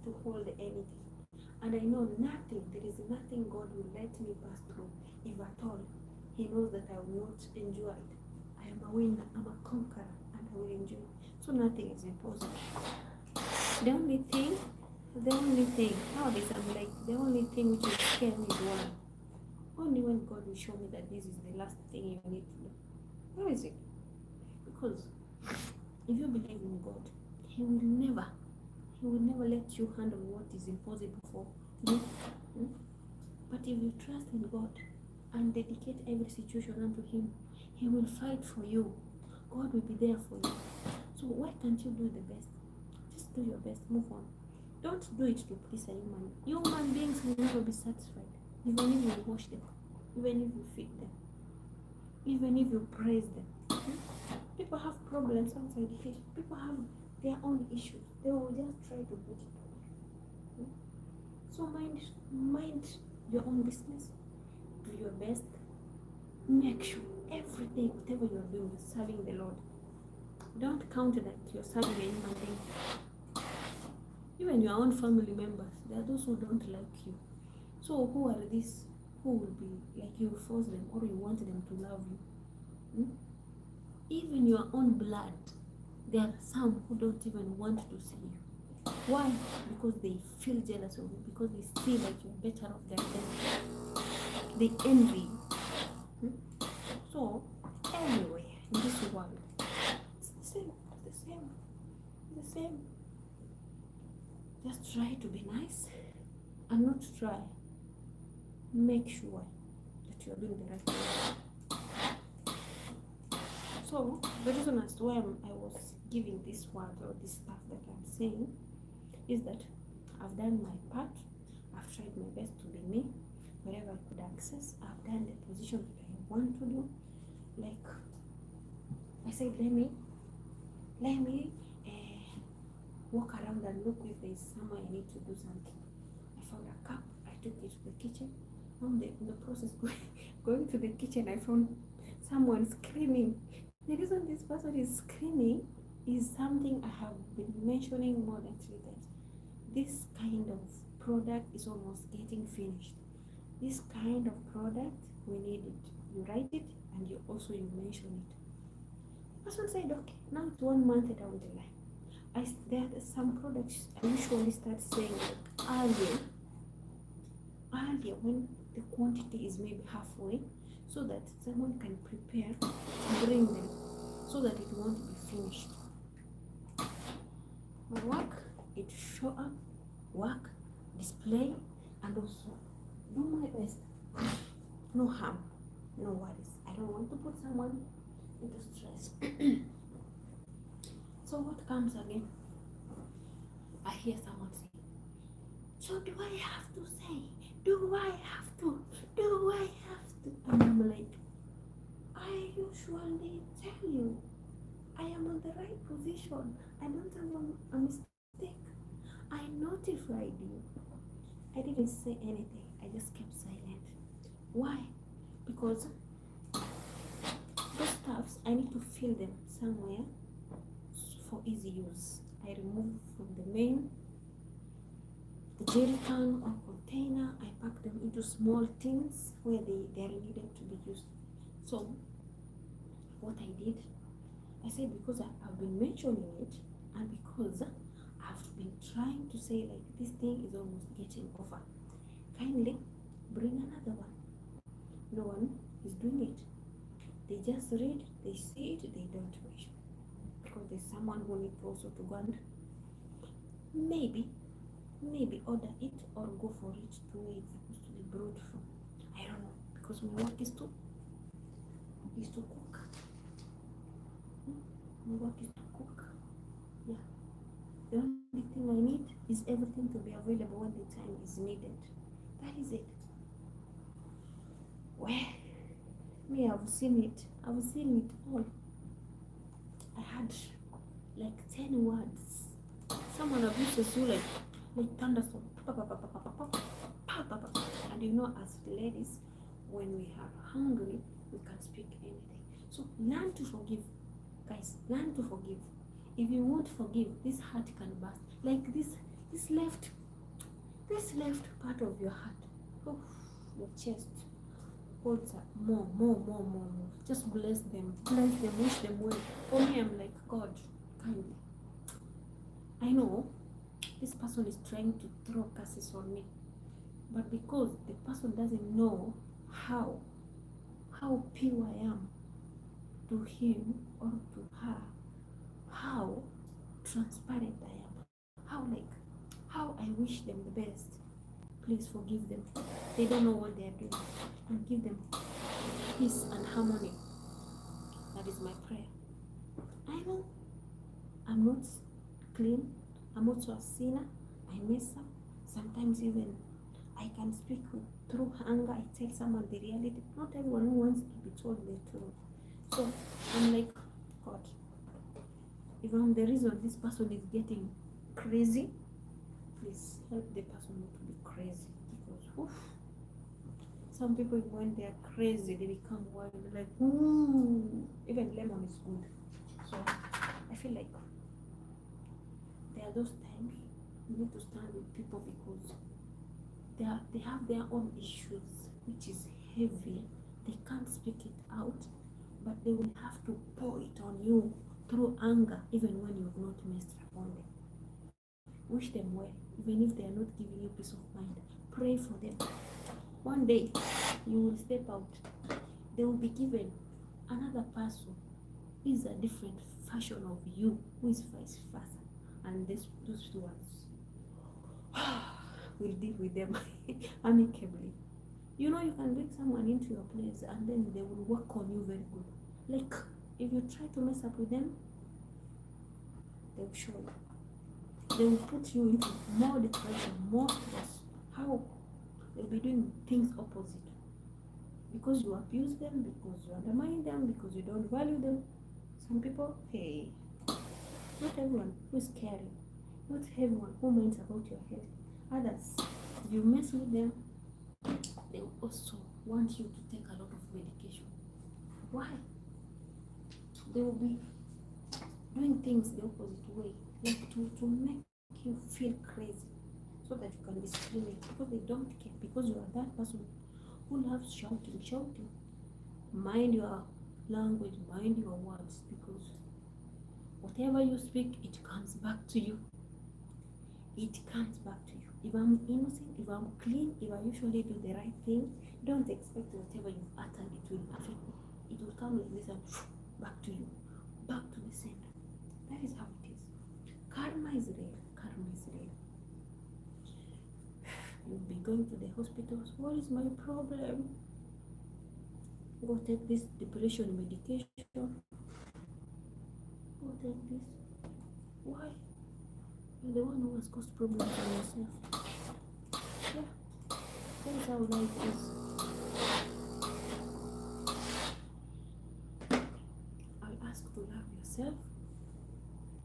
to hold anything. And I know nothing, there is nothing God will let me pass through, if at all. He knows that I will not endure it. I am a winner, I'm a conqueror, and I will endure it. So nothing is impossible. The only thing, nowadays I'm like, the only thing which will scare me is one. Only when God will show me that this is the last thing you need to do. Where is it? Because if you believe in God, He will never let you handle what is impossible for you. But if you trust in God and dedicate every situation unto Him, He will fight for you. God will be there for you. So why can't you do the best? Just do your best, move on. Don't do it to please a human. Human beings will never be satisfied. Even if you wash them, even if you feed them, even if you praise them. People have problems outside here. People have their own issues. They will just try to put it on. So mind your own business. Do your best. Make sure every day, whatever you're doing, is serving the Lord. Don't count that you're serving a human being. Even your own family members, there are those who don't like you. So who are these who will be like you force them or you want them to love you? Even your own blood, there are some who don't even want to see you. Why? Because they feel jealous of you, because they see like you're better off than them. They envy you. So anyway, in this world, it's the same. Just try to be nice and not try make sure that you are doing the right thing. So the reason as to why I was giving this word or this stuff that I'm saying is that I've done my part. I've tried my best to be me, wherever I could access. I've done the position that I want to do. Like I said, let me walk around and look if there is somewhere I need to do something. I found a cup. I took it to the kitchen. Now in the process going to the kitchen, I found someone screaming. The reason this person is screaming is something I have been mentioning more than 3 times. This kind of product is almost getting finished. This kind of product, we need it. You write it and you mention it. The person said, okay, now it's 1 month down the line. There are some products I usually start saying like earlier when the quantity is maybe halfway, so that someone can prepare to bring them, so that it won't be finished. My work, it show up, work, display, and also do my best. No harm, no worries. I don't want to put someone into stress. So what comes again? I hear someone say, so do I have to say? Do I have to? Do I have to? And I'm like, I usually tell you, I am on the right position. I don't have a mistake. I notified you. I didn't say anything. I just kept silent. Why? Because those stuffs, I need to fill them somewhere for easy use. I remove from the main jerry can or container. I pack them into small tins where they are needed to be used. So what I did, I said, because I've been mentioning it, and because I've been trying to say like this thing is almost getting over, kindly bring another one. No one is doing it. They just read, they see it, they don't mention. Because there's someone who needs also to go and maybe order it or go for it to where it's supposed to be brought from. I don't know, because my work is to cook. My work is to cook. Yeah. The only thing I need is everything to be available when the time is needed. That is it. Well, me, I've seen it all. I had like 10 words. Someone abuses you like thunderstorm. And you know, as ladies, when we are hungry, we can speak anything. So learn to forgive. Guys, learn to forgive. If you won't forgive, this heart can burst. Like this left part of your heart. Oh, your chest. Holds up more. Just bless them, wish them well. For me, I'm like, God, kindly. I know this person is trying to throw curses on me, but because the person doesn't know how pure I am to him or to her, how transparent I am, how I wish them the best. Please forgive them. They don't know what they are doing, and give them peace and harmony. That is my prayer. I know I'm not clean. I'm also a sinner. I mess up. Sometimes even I can speak through anger. I tell someone the reality. Not everyone who wants to be told the truth. So I'm like, God, if I'm the reason this person is getting crazy, please help the person not to be crazy. Because some people, when they are crazy, they become wild. Like, even lemon is good. So I feel like there are those times you need to stand with people because they have their own issues, which is heavy. They can't speak it out, but they will have to pour it on you through anger, even when you've not messed upon them. Wish them well, even if they are not giving you peace of mind. Pray for them. One day you will step out. They will be given another person who is a different version of you, who is vice versa, and those two ones will deal with them amicably. You know, you can bring someone into your place and then they will work on you very good. Like, if you try to mess up with them, they will show you. They will put you into more depression, more stress. How? They'll be doing things opposite. Because you abuse them, because you undermine them, because you don't value them. Some people, hey, not everyone who is caring, not everyone who minds about your health. Others, if you mess with them, they will also want you to take a lot of medication. Why? They will be doing things the opposite way, like to make you feel crazy so that you can be screaming because they don't care, because you are that person who loves shouting. Mind your language, mind your words, because whatever you speak, it comes back to you. It comes back to you. If I'm innocent, if I'm clean, if I usually do the right thing, don't expect whatever you've uttered, it will affect me. It will come like this and back to you, back to the sender. That is how it is. Karma is real. Karma is real. You'll be going to the hospitals. What is my problem? Go take this depression medication. Go take this. Why? You're the one who has caused problems on yourself. Yeah, that is how life is. I'll ask to love yourself.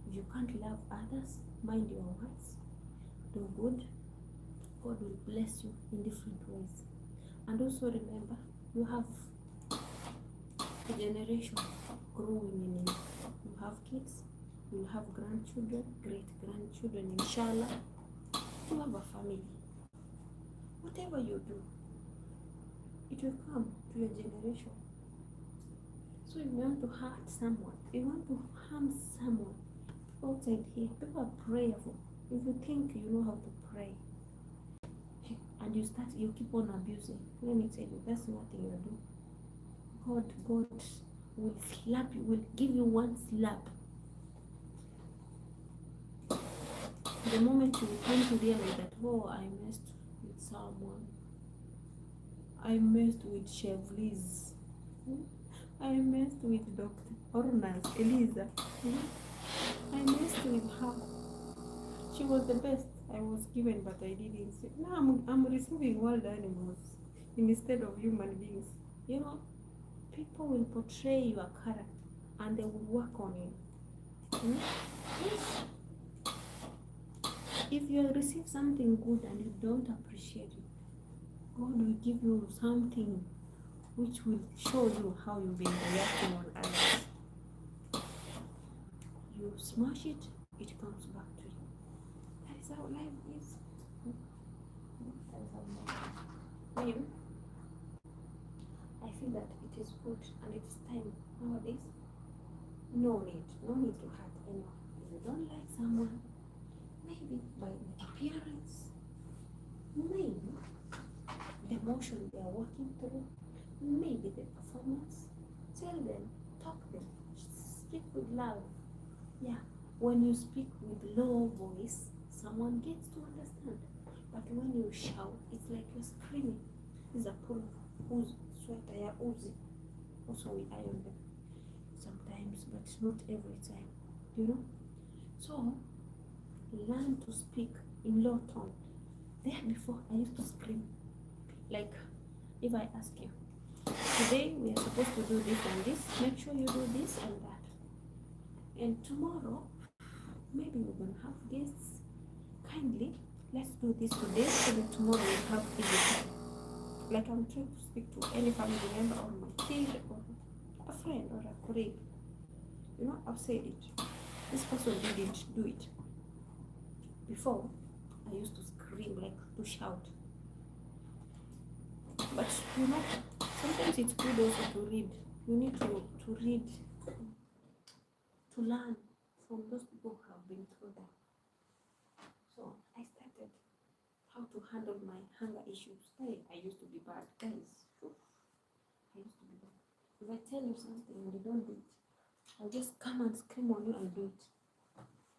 If you can't love others, mind your words. Do good. God will bless you in different ways. And also remember, you have a generation growing in you. You have kids, you have grandchildren, great-grandchildren, inshallah. You have a family. Whatever you do, it will come to your generation. So if you want to hurt someone, if you want to harm someone, outside here, people are prayerful. If you think you know how to pray, and you keep on abusing, let me tell you, that's nothing you do. God will slap you, will give you one slap. The moment you come to realize that, oh, I messed with someone, I messed with Chevliz, I messed with Dr. Ornas, Eliza, I messed with her. She was the best I was given, but I didn't say. Now I'm receiving wild animals instead of human beings. You know, people will portray your character and they will work on you. Yes. If you receive something good and you don't appreciate it, God will give you something which will show you how you've been reacting on others. You smash it, it comes back to you. That is how life is. That is how life is. I feel that it is good and it is time nowadays. No need to hurt anyone. If you don't like someone, maybe by the appearance, maybe the emotion they are working through, maybe the performance, tell them, talk them, speak with love. Yeah, when you speak with low voice, someone gets to understand. But when you shout, it's like you're screaming. It's a proof whose sweater ya uzi. Also we iron them sometimes, but not every time, you know. So learn to speak in low tone. There before I used to scream. Like if I ask you, today we are supposed to do this and this, make sure you do this and that. And tomorrow, maybe we're gonna have guests. Kindly, let's do this today so that tomorrow we'll have everything. Like I'm trying to speak to any family member or my kid or a friend or a colleague. You know, I've said it. This person didn't do it. Before, I used to scream, like to shout. But you know, sometimes it's good also to read. You need to read, to learn from those people who have been through that. So I started how to handle my hunger issues. Hey, I used to be bad, guys. I used to be bad. If I tell you something and you don't do it, I'll just come and scream on you and do it.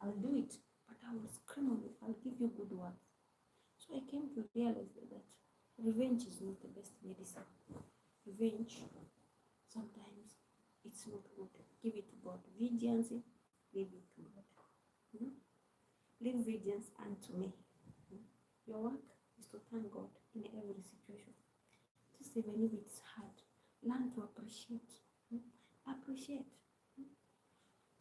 I'll do it, but I will scream on you. I'll give you good words. So I came to realize that Revenge is not the best medicine. Revenge, sometimes it's not good. Give it to God. Vengeance, leave it to God. Hmm? Leave vengeance unto me. Hmm? Your work is to thank God in every situation. Just even if it's hard, learn to appreciate. Hmm? Appreciate. Hmm?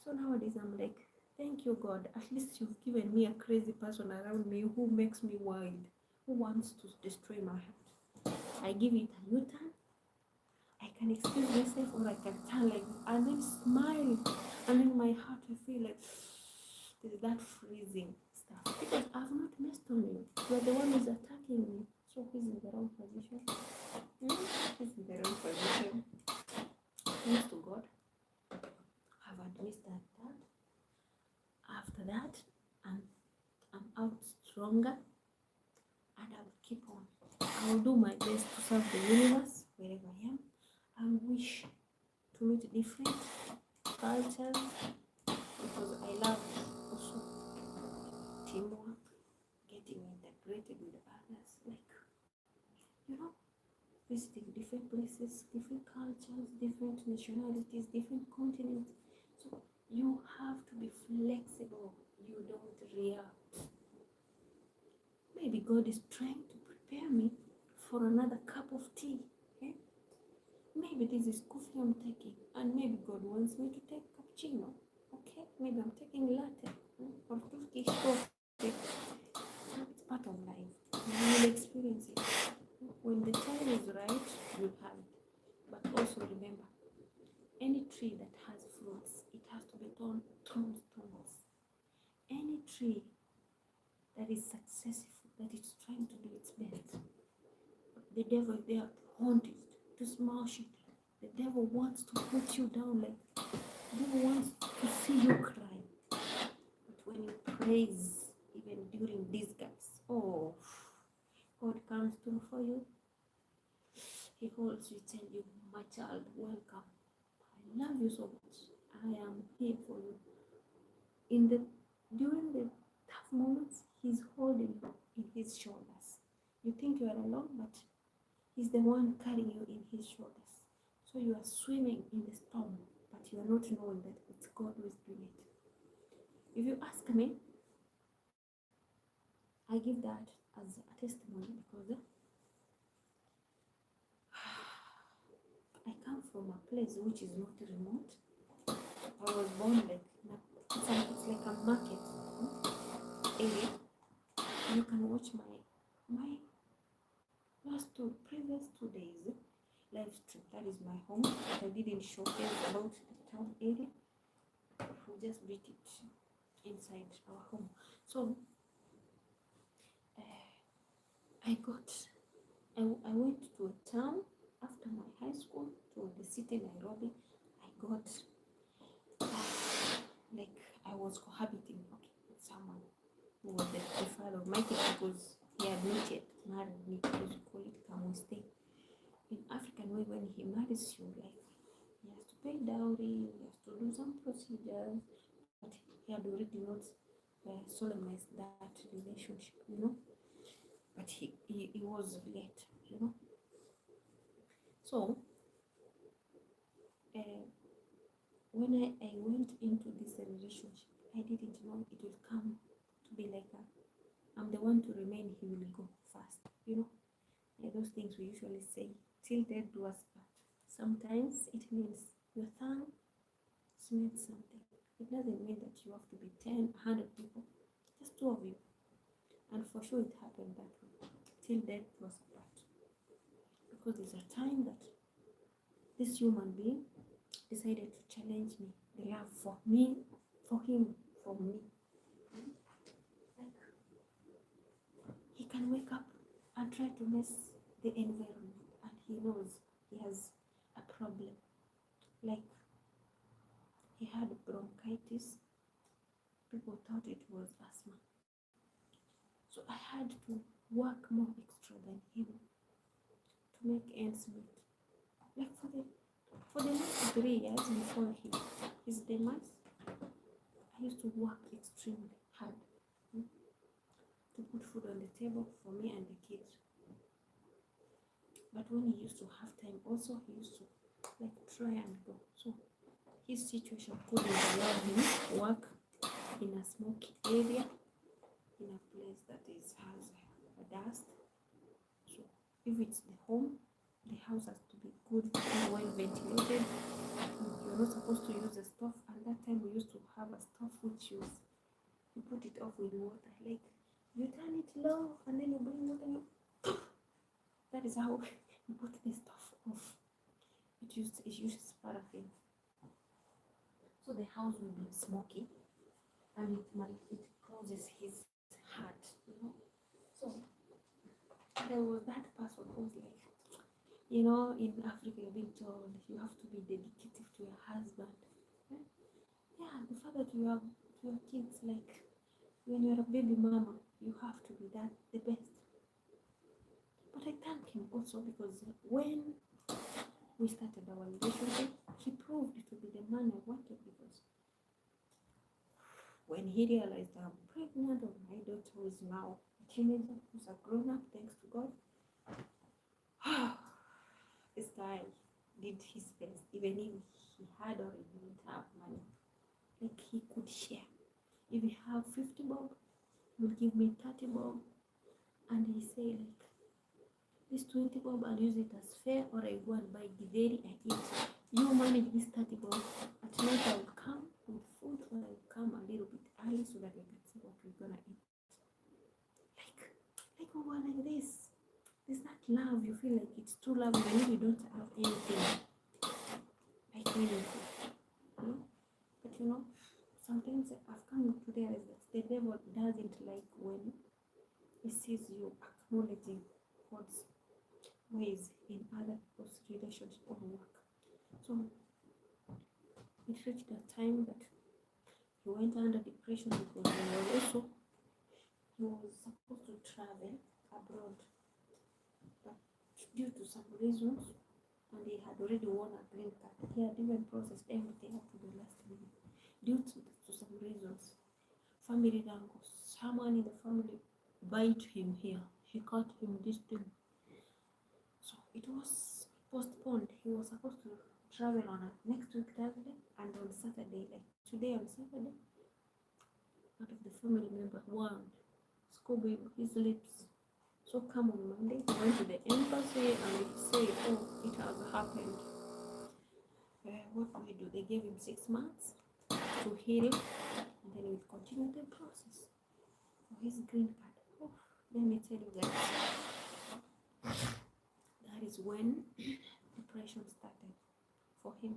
So nowadays I'm like, thank you, God. At least you've given me a crazy person around me who makes me wild, who wants to destroy my heart. I give it a U-turn. I can excuse myself, or I can turn like, and then smile, and in my heart I feel like there's that freezing stuff because I've not messed on you. You're the one who's attacking me. So who's in the wrong position? Who's in the wrong position? Thanks to God, I've administered that. After that, I'm out stronger, and I'll keep on. I'll do my best to serve the universe wherever I am. I wish to meet different cultures because I love also teamwork, getting integrated with others, like, you know, visiting different places, different cultures, different nationalities, different continents. So you have to be flexible. You don't react. Maybe God is trying to prepare me for another cup of tea. Okay? Maybe this is coffee I'm taking, and maybe God wants me to take cappuccino. Okay? Maybe I'm taking latte or Turkish coffee. It's part of life. You will experience it. When the time is right, you have it. But also remember, any tree that has fruits, it has to be thorns. Any tree that is successful, that is trying to do its best, the devil is there to haunt it, to smash it. The devil wants to put you down, like the devil wants to see you cry. But when you praise, even during disguise, oh, God comes through for you. He holds you, tell you, my child, welcome. I love you so much. I am here for you. During the tough moments, he's holding you in his shoulders. You think you are alone, but he's the one carrying you in his shoulders. So you are swimming in the storm, but you are not knowing that it's God who is doing it. If you ask me, I give that as a testimony because I come from a place which is not remote. I was born like, it's like a market area. You can watch my previous 2 days live stream. That is my home. I didn't showcase about the town area. We just beat it inside our home. So I went to a town after my high school to the city Nairobi. I got like I was cohabiting with someone who was the father of my kid because he had not yet married me, because we call it come we stay. In African way, when he marries you, like he has to pay dowry, he has to do some procedures, but he had already not solemnized that relationship, but he was late, so when I went into this relationship, I didn't know it would come to be like that. I'm the one to remain, he will go first, those things we usually say, till death do us part. Sometimes it means your tongue smelled something. It doesn't mean that you have to be 10, 100 people, just 2 of you. And for sure it happened that way, till death do us apart. Because there's a time that this human being decided to challenge me, the love for me, for him, for me. Like, he can wake up and try to mess the environment, and he knows he has a problem. Like, he had bronchitis. People thought it was asthma. So I had to work more extra than him to make ends meet. Like for the next 3 years before his demise, I used to work extremely hard to put food on the table for me and the kids. But when he used to have time, also he used to like try and go. So his situation couldn't allow him to work in a smoky area, in a place that has a dust. So if it's the home, the house has to be good, well ventilated. You're not supposed to use a stove. And that time we used to have a stove which you put it off with water, like you turn it low and then you bring water. That is how you put the stove off. It uses paraffin. So the house will be smoky, and it closes his heart, you know. So there was that person who was like, you know, in Africa you're being told you have to be dedicated to your husband. Yeah, the father to your kids, like when you're a baby mama, you have to be the best. But I thank him also because when we started our relationship, he proved to be the man I wanted, because when he realized I'm pregnant of my daughter, who is now a teenager, who's a grown up, thanks to God, this guy did his best, even if he had or he didn't have money. Like he could share. If you have 50 bob, he will give me 30 bob, and he say like, this 20 bob I'll use it as fare, or I go and buy githeri, I eat. You manage this 30 bob. At night I will come with food, or I will come a little bit early so that we can see what we're gonna eat. Like we were like this. Is that love? You feel like it's true love even if you don't have anything like meaningful. You know? But you know, sometimes I've come to realize that the devil doesn't like when he sees you acknowledging God's ways in other people's relationship or work. So it reached a time that he went under depression because he was supposed to travel abroad, but due to some reasons, and he had already won a green card, he had even processed everything up to the last minute. Due to some reasons, family wrangles, someone in the family bite him here, he cut him this thing. So it was postponed. He was supposed to travel on next week Thursday, and on Saturday, like today on Saturday, out of the family member, one scooping his lips. So come on Monday, he went to the embassy and they said, oh, it has happened. What do we do? They gave him 6 months to heal, and then we'll continue the process for his green card. Oh, let me tell you guys, that is when depression started for him.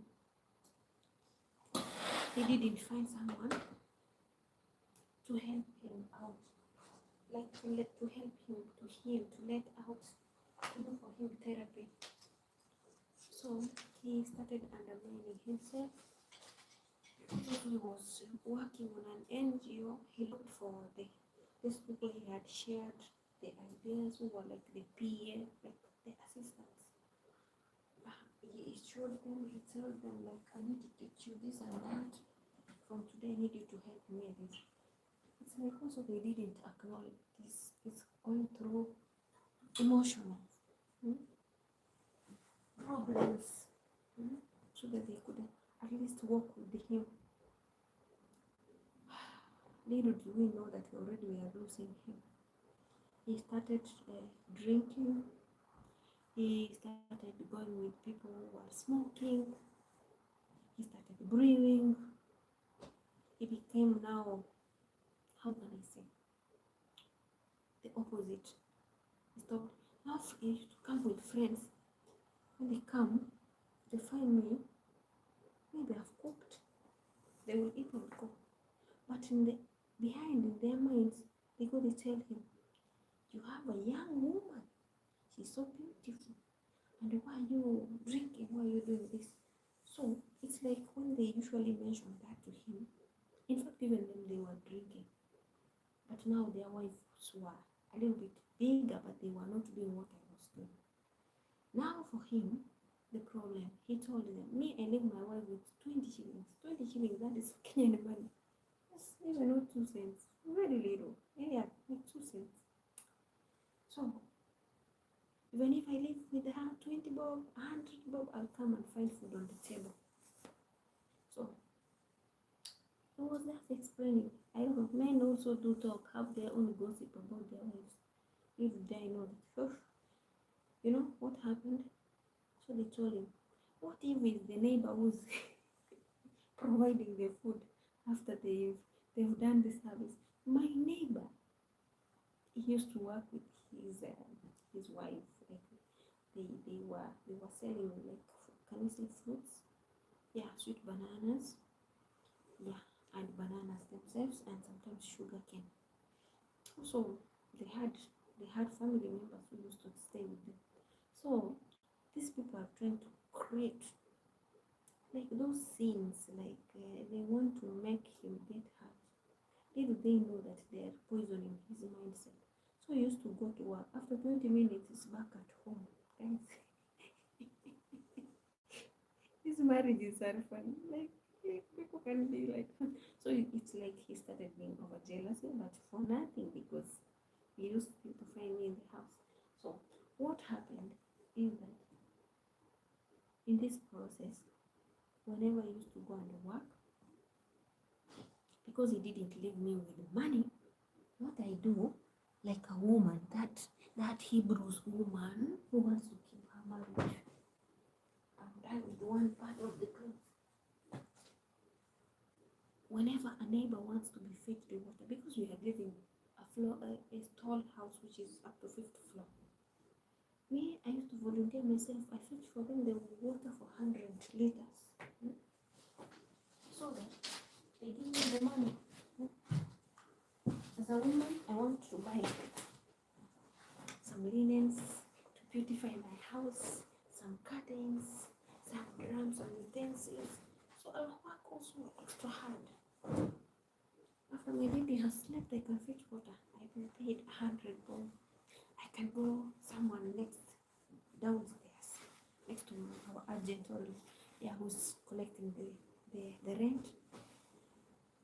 He didn't find someone to help him out, like to help him to heal, to let out, to do for him therapy. So he started undermining himself. He was working on an NGO. He looked for these people he had shared the ideas, who were like the PA, like the assistants. He showed them, he told them like, I need to teach you this and that. From today I need you to help me with this. It's like also they didn't acknowledge this. It's going through emotional problems, so that they could at least walk with him. Little do we know that already we are losing him. He started drinking. He started going with people who were smoking. He started breathing. He became now, how can I say, the opposite. He stopped. Now he used to come with friends. When they come, they find me, maybe I've cooked. They will eat and go. But behind in their minds, they tell him, you have a young woman. She's so beautiful. And why are you drinking? Why are you doing this? So it's like when they usually mention that to him, in fact, even them, they were drinking. But now their wives were a little bit bigger, but they were not doing what I was doing. Now for him, the problem, he told them, me, I leave my wife with 20 shillings. 20 shillings, that is Kenyan money. That's even not 2 cents. Very little. Yeah, like 2 cents. So Even if I live with her 20 bob, 100 bob, I'll come and find food on the table. So he was just explaining. I don't know, men also do talk, have their own gossip about their wives. If they know that, you know what happened? So they told him, what if it's the neighbor who's providing the food after they've done the service? My neighbor, he used to work with his wife. Like they were selling, like, can we say fruits? Yeah, sweet bananas. Yeah, and bananas themselves, and sometimes sugar cane. So they had family members who used to stay with them. So these people are trying to create like those scenes, like they want to make him get hurt. Little they know that they are poisoning his mindset. So he used to go to work. After 20 minutes, he's back at home. Guys, these marriages are funny. Like people can be like, so it's like he started being over jealousy, but for nothing, because he used to find me in the house. So what happened is that in this process, whenever I used to go and work, because he didn't leave me with money, what I do, like a woman, that Hebrews woman who wants to keep her marriage, I'm done with one part of the clothes. Whenever a neighbor wants to be fed the water, because we are living a tall house which is up to 5th floor. Me, I used to volunteer myself. I fetch for them the water for 100 liters. So that they give me the money. As a woman, I want to buy some linens to beautify my house, some curtains, some drums and utensils. So I'll work also extra hard. After my baby has slept, I can fetch water. I will pay 100 bob. I can go someone downstairs, next to our agent, or who's collecting the rent.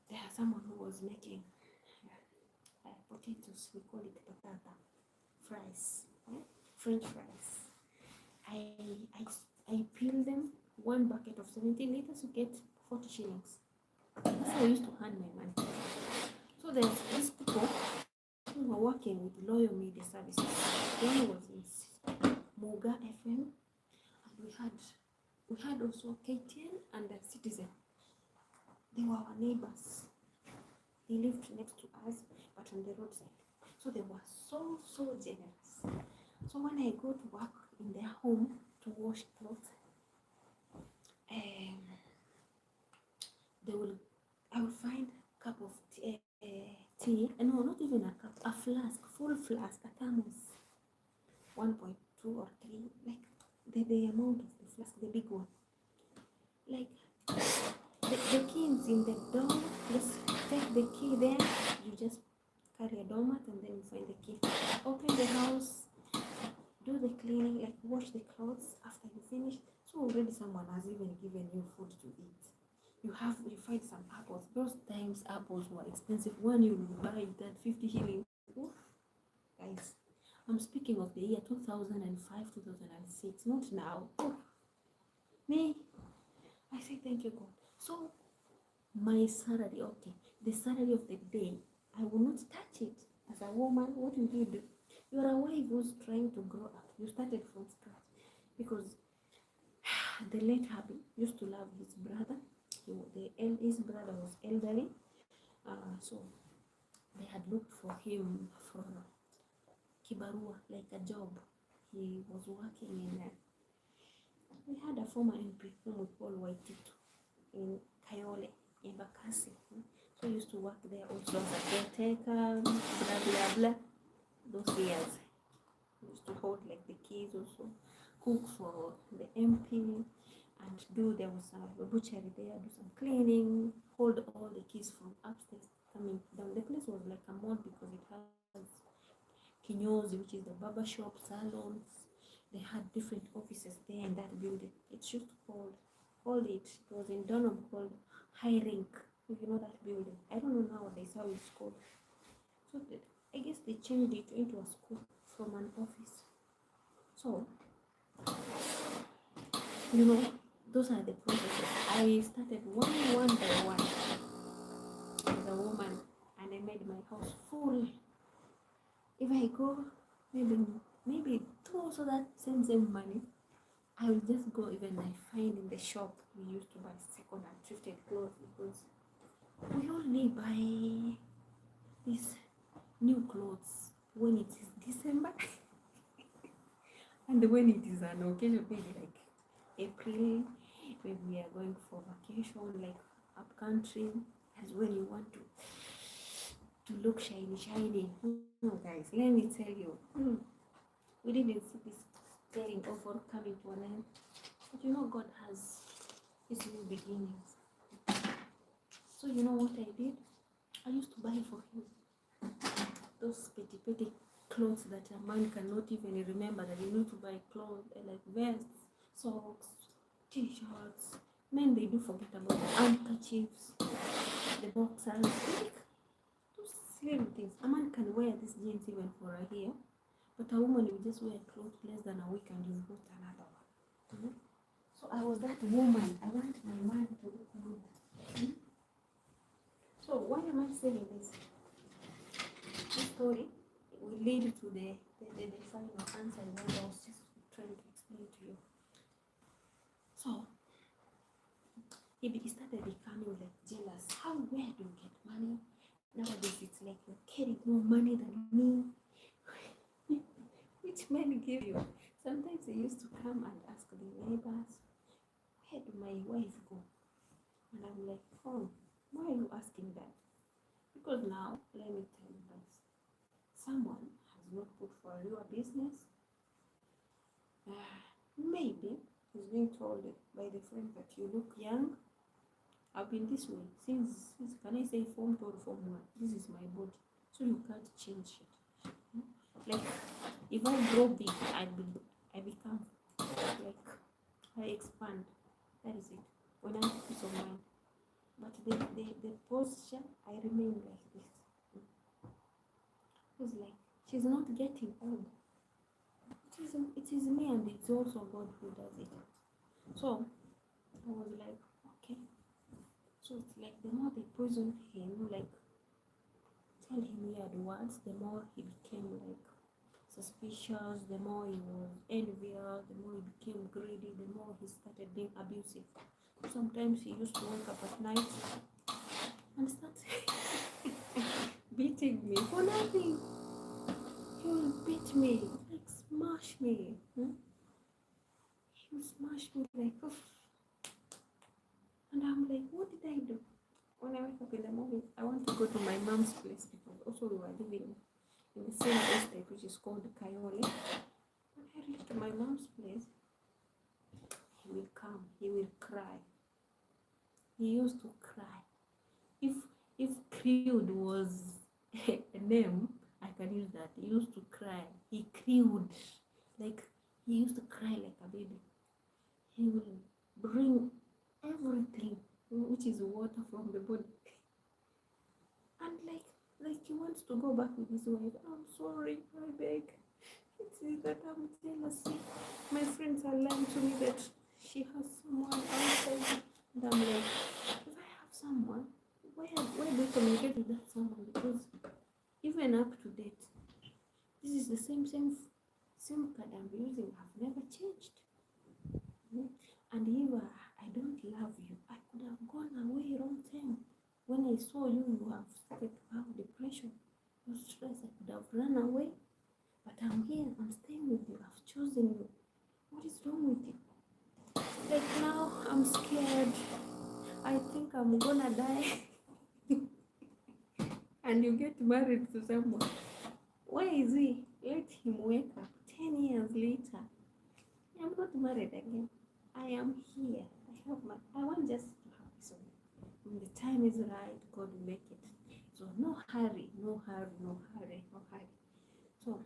There's someone who was making potatoes, we call it patata fries, French fries. I peel them, 1 bucket of 17 liters, you get 40 shillings. That's how I used to earn my money. So there's these people who were working with Loyal Media Services. One was in Muga FM, and we had also KTN and Citizen. They were our neighbors. They lived next to us, but on the roadside. So they were so generous. So when I go to work in their home to wash clothes, I will find a cup of tea. No, not even a cup, a flask, full flask, a thermos, 1.2 or 3, like the amount of the flask, the big one. Like the key is in the door. Just take the key there. You just carry a doormat and then you find the key. Open the house, do the cleaning, like wash the clothes after you finish. So already someone has even given you food to eat. You find some apples. Those times apples were expensive. One you buy that 50 shillings. Oof. Guys, I'm speaking of the year 2005, 2006, not now. Oof. Me, I say thank you, God. So my salary, okay, the salary of the day, I will not touch it. As a woman, what will you do? You are a wife who's trying to grow up. You started from scratch, because the late hubby used to love his brother. His brother was elderly, so they had looked for him for kibarua, like a job. He was working in we had a former MP whom we call Waititu in Kayole, in Bakasi. So he used to work there also as a caretaker, blah blah blah. Those years, he used to hold like the keys, also cook for the MP, and there was a butchery there, do some cleaning, hold all the keys from upstairs coming down. The place was like a mall because it has kinyozi, which is the barber shop, salons. They had different offices there in that building. It's just called it was in Dunham, called High Rink. If you know that building, I don't know nowadays how it's called. So I guess they changed it into a school from an office. So So, you know, those are the processes. I started one by one as a woman, and I made my house full. If I go, maybe two also that same money, I will just go. Even I find in the shop we used to buy second and thrifted clothes, because we only buy these new clothes when it is December and when it is an occasion, maybe like April, when we are going for vacation, like up country, as when you want to look shiny. Guys, let me tell you, we didn't see this getting over coming to an end, but you know, God has His new beginnings. So you know what I did? I used to buy for him those petty clothes that a man cannot even remember that you need to buy clothes, like vests, socks, t-shirts. Men, they do forget about the handkerchiefs, the boxers, like those little things. A man can wear this jeans even for a year, but a woman will just wear clothes less than a week and you've got another one. So I was that woman. I want my man to look good. So why am I saying this? This story will lead to the final answer that I was just trying to explain to you. So he started becoming like jealous. Where do you get money? Nowadays it's like you're getting more money than me. Which men give you? Sometimes he used to come and ask the neighbors, where do my wife go? And I'm like, oh, why are you asking that? Because now, let me tell you guys, someone has not put for you a business. Maybe he's being told by the friend that you look young. I've been this way since can I say form 2 or form 1? This is my body, so you can't change it. Like if I grow big, I become like I expand. That is it. When I have peace of mind. But the posture, I remain like this. It's like she's not getting old. It is me, and it's also God who does it. So I was like, okay. So it's like the more they poisoned him, like tell him weird words, the more he became like suspicious, the more he was envious, the more he became greedy, the more he started being abusive. Sometimes he used to wake up at night and start beating me for nothing. He will beat me, like smash me. He will smash me like, oof. And I'm like, what did I do? When I wake up in the morning, I want to go to my mom's place, because also we were living in the same estate, which is called Kayole. When I reach to my mom's place, he will come, he will cry. He used to cry. If crude was a name, I can use that. He used to cry. He crude. Like he used to cry like a baby. He will bring everything, which is water from the body. And like he wants to go back with his wife. I'm sorry, I beg. It is that I'm jealousy. My friends are lying to me that she has someone outside. And I'm like, if I have someone, where do I communicate with that someone? Because even up to date, this is the same SIM card I'm using. I've never changed. And if I don't love you, I could have gone away long time. When I saw you, you have started to have depression, no stress. I could have run away. But I'm here, I'm staying with you, I've chosen you. What is wrong with you? Like now, I'm scared. I think I'm gonna die. And you get married to someone. Where is he? Let him wake up. 10 years later, I'm not married again. I am here. I want just to have this one. When the time is right, God will make it. So no hurry. So,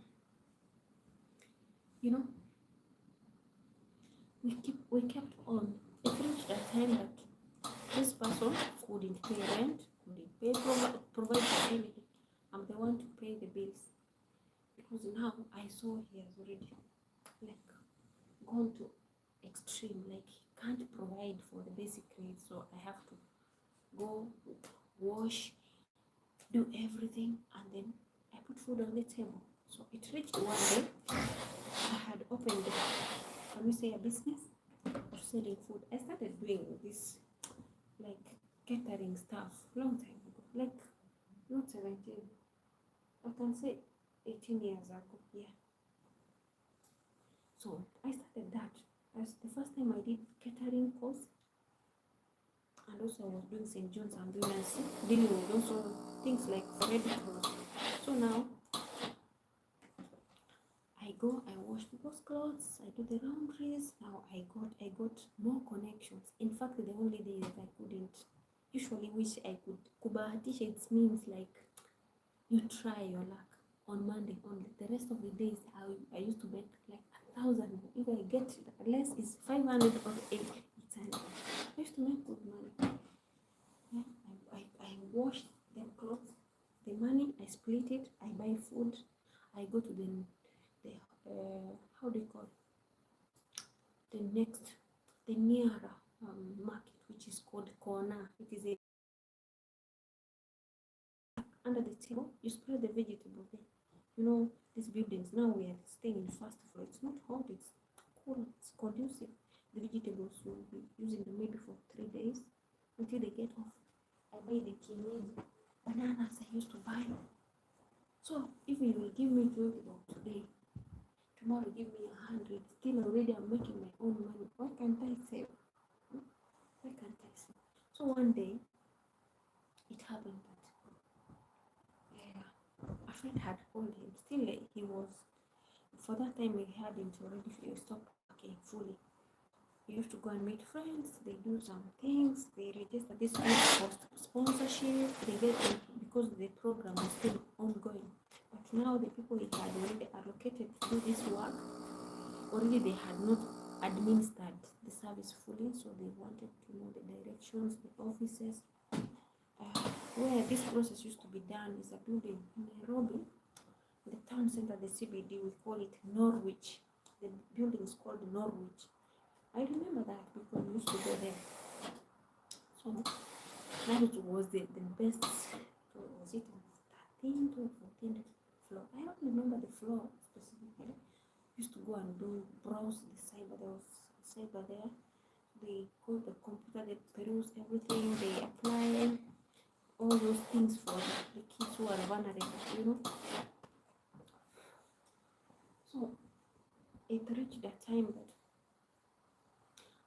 you know, we kept on. It reached a time that this person couldn't pay rent, provide for anything. I'm the one to pay the bills, because now I saw he has already like gone to extreme, like can't provide for the basic needs, so I have to go wash, do everything, and then I put food on the table. So it reached one day I had opened, can we say, a business of selling food. I started doing this like catering stuff long time ago, like not 17, I can say 18 years ago. Yeah. So I started that as the first time I did catering course, and also I was doing St. John's ambulance, dealing with also things like Red Cross. So now I go, I wash people's clothes, I do the laundries. Now I got more connections. In fact, the only day that I couldn't usually wish I could kubahatisha, it means like you try your luck on Monday only. The rest of the days I used to make like 1,000. If I get less, it's 500 or 8. I used to make good money. Yeah, I wash the clothes. The money I split it. I buy food. I go to the how do you call the nearer market, which is called corner. It is a under the table. You spread the vegetable there. You know, these buildings now we are staying in first floor. It's not hot. It's cool. It's conducive. The vegetables will be using them maybe for 3 days until they get off. I buy the kiwi, bananas I used to buy. So if you will give me 20 today, tomorrow give me 100. Still already I'm making my own money. Why can't I save? Why can't I save? So one day it happened that a friend had called him. Still he was, for that time he hadn't already stopped working fully. He used to go and meet friends, they do some things, they register this group for sponsorship, they get it because the program is still ongoing. But now the people he had already allocated to do this work, already they had not administered the service fully, so they wanted to know the directions, the offices. Where this process used to be done is a building in Nairobi, the town center, the CBD, we call it Norwich. The building is called Norwich. I remember that because we used to go there. So that was the best. So was it on 13th or 14th floor? I don't remember the floor specifically. Used to go and browse the cyber. There was a cyber there. They go to the computer, they peruse everything, they apply all those things for the kids who are vulnerable, you know. So it reached a time that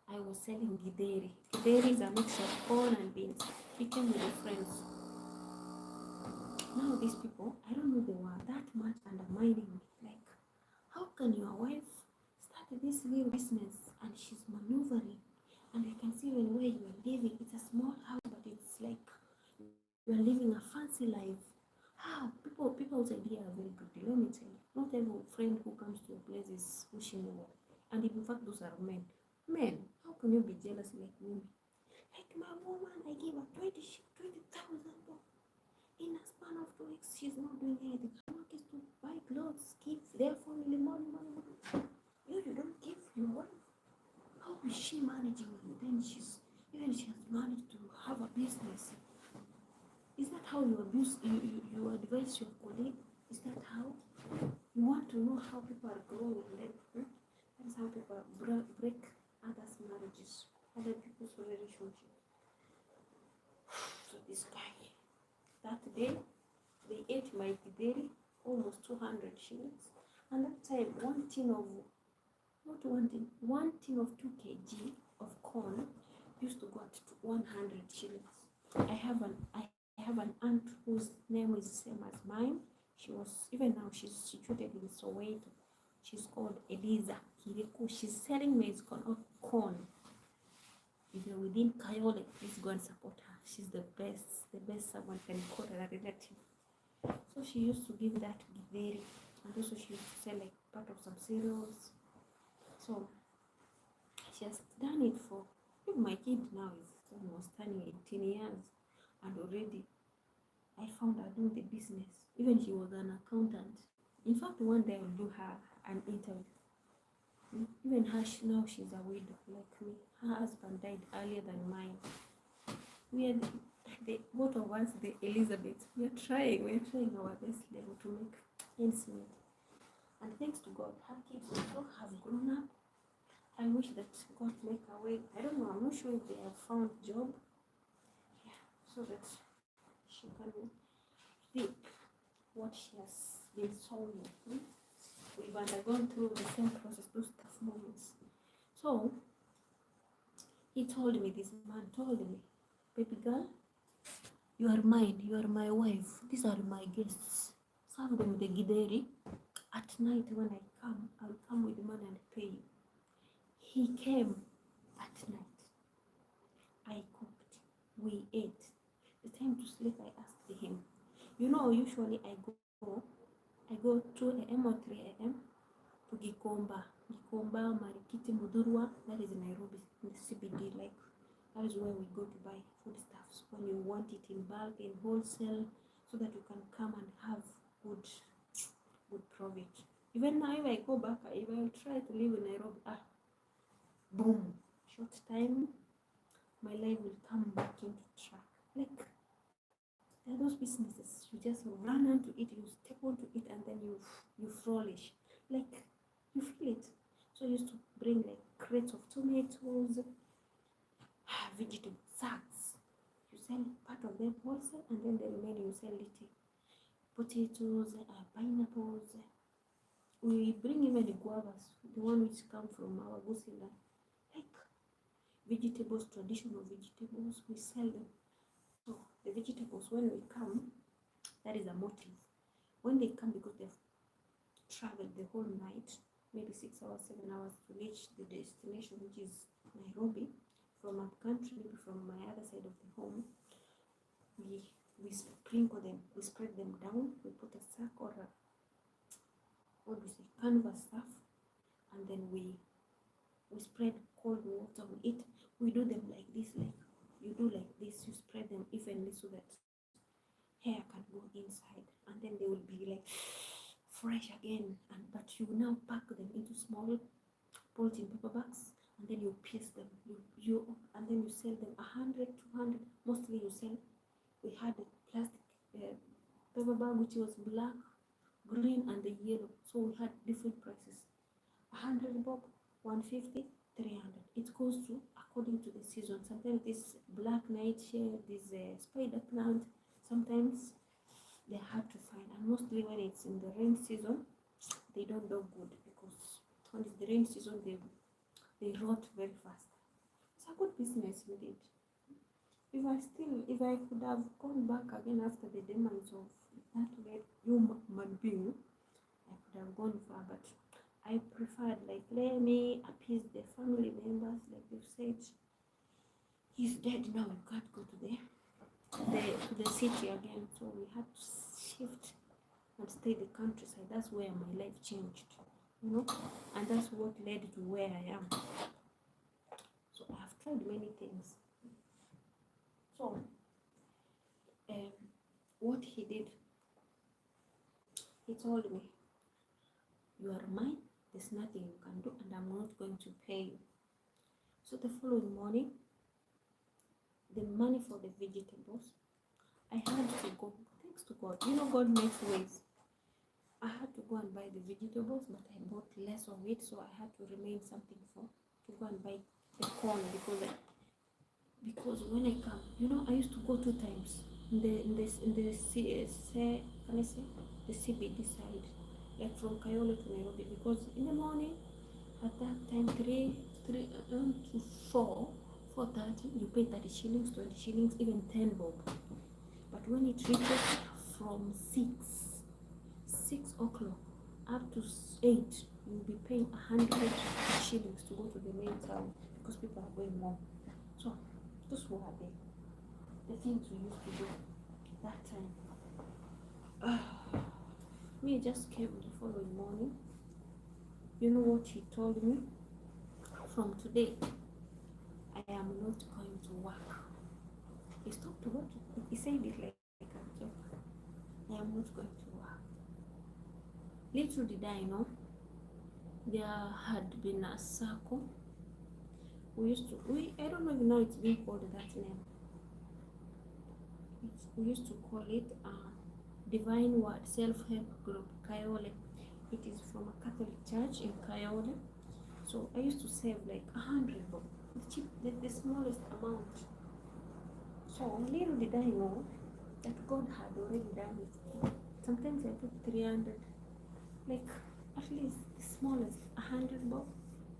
I was selling githeri. Githeri is a mixture of corn and beans. He came with his friends. Now these people, I don't know, they were that much undermining me. Like, how can your wife start this little business and she's maneuvering? And I can see when where you are living, it's a small house, but it's like you are living a fancy life. How people's idea are very good. Let me tell you, not every friend who comes to your place is wishing you well. And in fact, those are men. Men, how can you be jealous like women? Like my woman, I gave her 20,000 in a span of 2 weeks. She's not doing anything. Her work is to buy clothes, give their family money. You don't give your wife. How is she managing? And then she has managed to have a business. Is that how you advise your colleague? Is that how you want to know how people are growing? And then that's how people break others' marriages, other people's relationships. So this guy, that day, they ate my githeri, almost 200 shillings. And that time, one tin of 2 kg of corn used to go at 100 shillings. I have an aunt whose name is the same as mine. She was, even now she's situated in Soweto. She's called Eliza Kiriku. She's selling maize corn. If you're within Kayole, please go and support her. She's the best someone can call her a relative. So she used to give that githeri, and also she used to sell like part of some cereals. So she has done it for, look, my kid now is almost turning 18 years, and already I found her doing the business. Even she was an accountant. In fact, one day I'll do her an interview. Even her, now she's a widow like me. Her husband died earlier than mine. We are both of us, the Elizabeth. We're trying our best level to make ends meet. And thanks to God, her kids also have grown up. I wish that God make a way. I don't know, I'm not sure if they have found job. Yeah, so that she can reap what she has been sowing. We've undergone through the same process, those tough moments. So he told me, this man told me, baby girl, you are mine, you are my wife, these are my guests. Serve them the gideri. At night when I come, I'll come with money and pay you. He came at night. I cooked. We ate. The time to sleep, I asked him. You know, usually I go 2 a.m. or 3 a.m. to Gikomba, Marikiti, Mudurwa. That is in Nairobi, in the CBD. Like, that is where we go to buy foodstuffs when you want it in bulk, in wholesale, so that you can come and have good profit. Even now, if I go back, if I try to live in Nairobi, boom, short time, my life will come back into track. Like, there are those businesses, you just run onto it, you step onto it, and then you flourish. Like, you feel it. So I used to bring like crates of tomatoes, vegetable sacks. You sell part of them wholesale, and then the remaining you sell little. Potatoes, pineapples. We bring even the guavas, the one which come from our Gusila. Like vegetables, traditional vegetables, we sell them. So the vegetables, when we come, that is a motive. When they come, because they've traveled the whole night, maybe 6 hours, 7 hours to reach the destination, which is Nairobi, from a country, maybe from my other side of the home, we sprinkle them, we spread them down, we put a sack or a, what do we say, canvas stuff, and then we spread cold water on it. We do them like this, like you do like this, you spread them evenly so that hair can go inside, and then they will be like fresh again. And but you now pack them into small polythene paper bags, and then you pierce them, and then you sell them 100, 200. Mostly you sell. We had a plastic paper bag which was black, green, and the yellow. So we had different prices: 100 bob, 150, 300. It goes to according to the season. Sometimes this black nightshade, this spider plant, sometimes they're hard to find, and mostly when it's in the rain season, they don't look good, because when it's the rain season, they rot very fast. It's a good business indeed. If I could have gone back again after the demise of that great human being, I could have gone far, but I preferred, like, let me appease the family members. Like you said, he's dead now, you can't go to the city again, so we had to shift and stay the countryside. That's where my life changed, and that's what led to where I am. So I've tried many things. So what he did, he told me, you are mine, there's nothing you can do, and I'm not going to pay you. So the following morning, the money for the vegetables, I had to go, thanks to God, God makes ways. I had to go and buy the vegetables, but I bought less of it, so I had to remain something to go and buy the corn, because when I come, I used to go 2 times in the CBD side, like from Kayole to Nairobi, because in the morning, at that time, 3 to 4:30, you pay 30 shillings, 20 shillings, even 10 bob. But when it reaches from 6 o'clock up to 8, you'll be paying 100 shillings to go to the main town, because people are going more. So those were the things we used to do that time. Me just came the following morning. You know what he told me? From today, I am not going to work. He stopped working. He said it like a joke. I am not going to work. Little did I know, there had been a circle. I don't even know it's being called that name. We used to call it Divine Word Self-Help Group, Kayole. It is from a Catholic church in Kayole. So I used to save like 100 bob, the smallest amount. So little did I know that God had already done it. Sometimes I put 300, like at least the smallest 100 bob.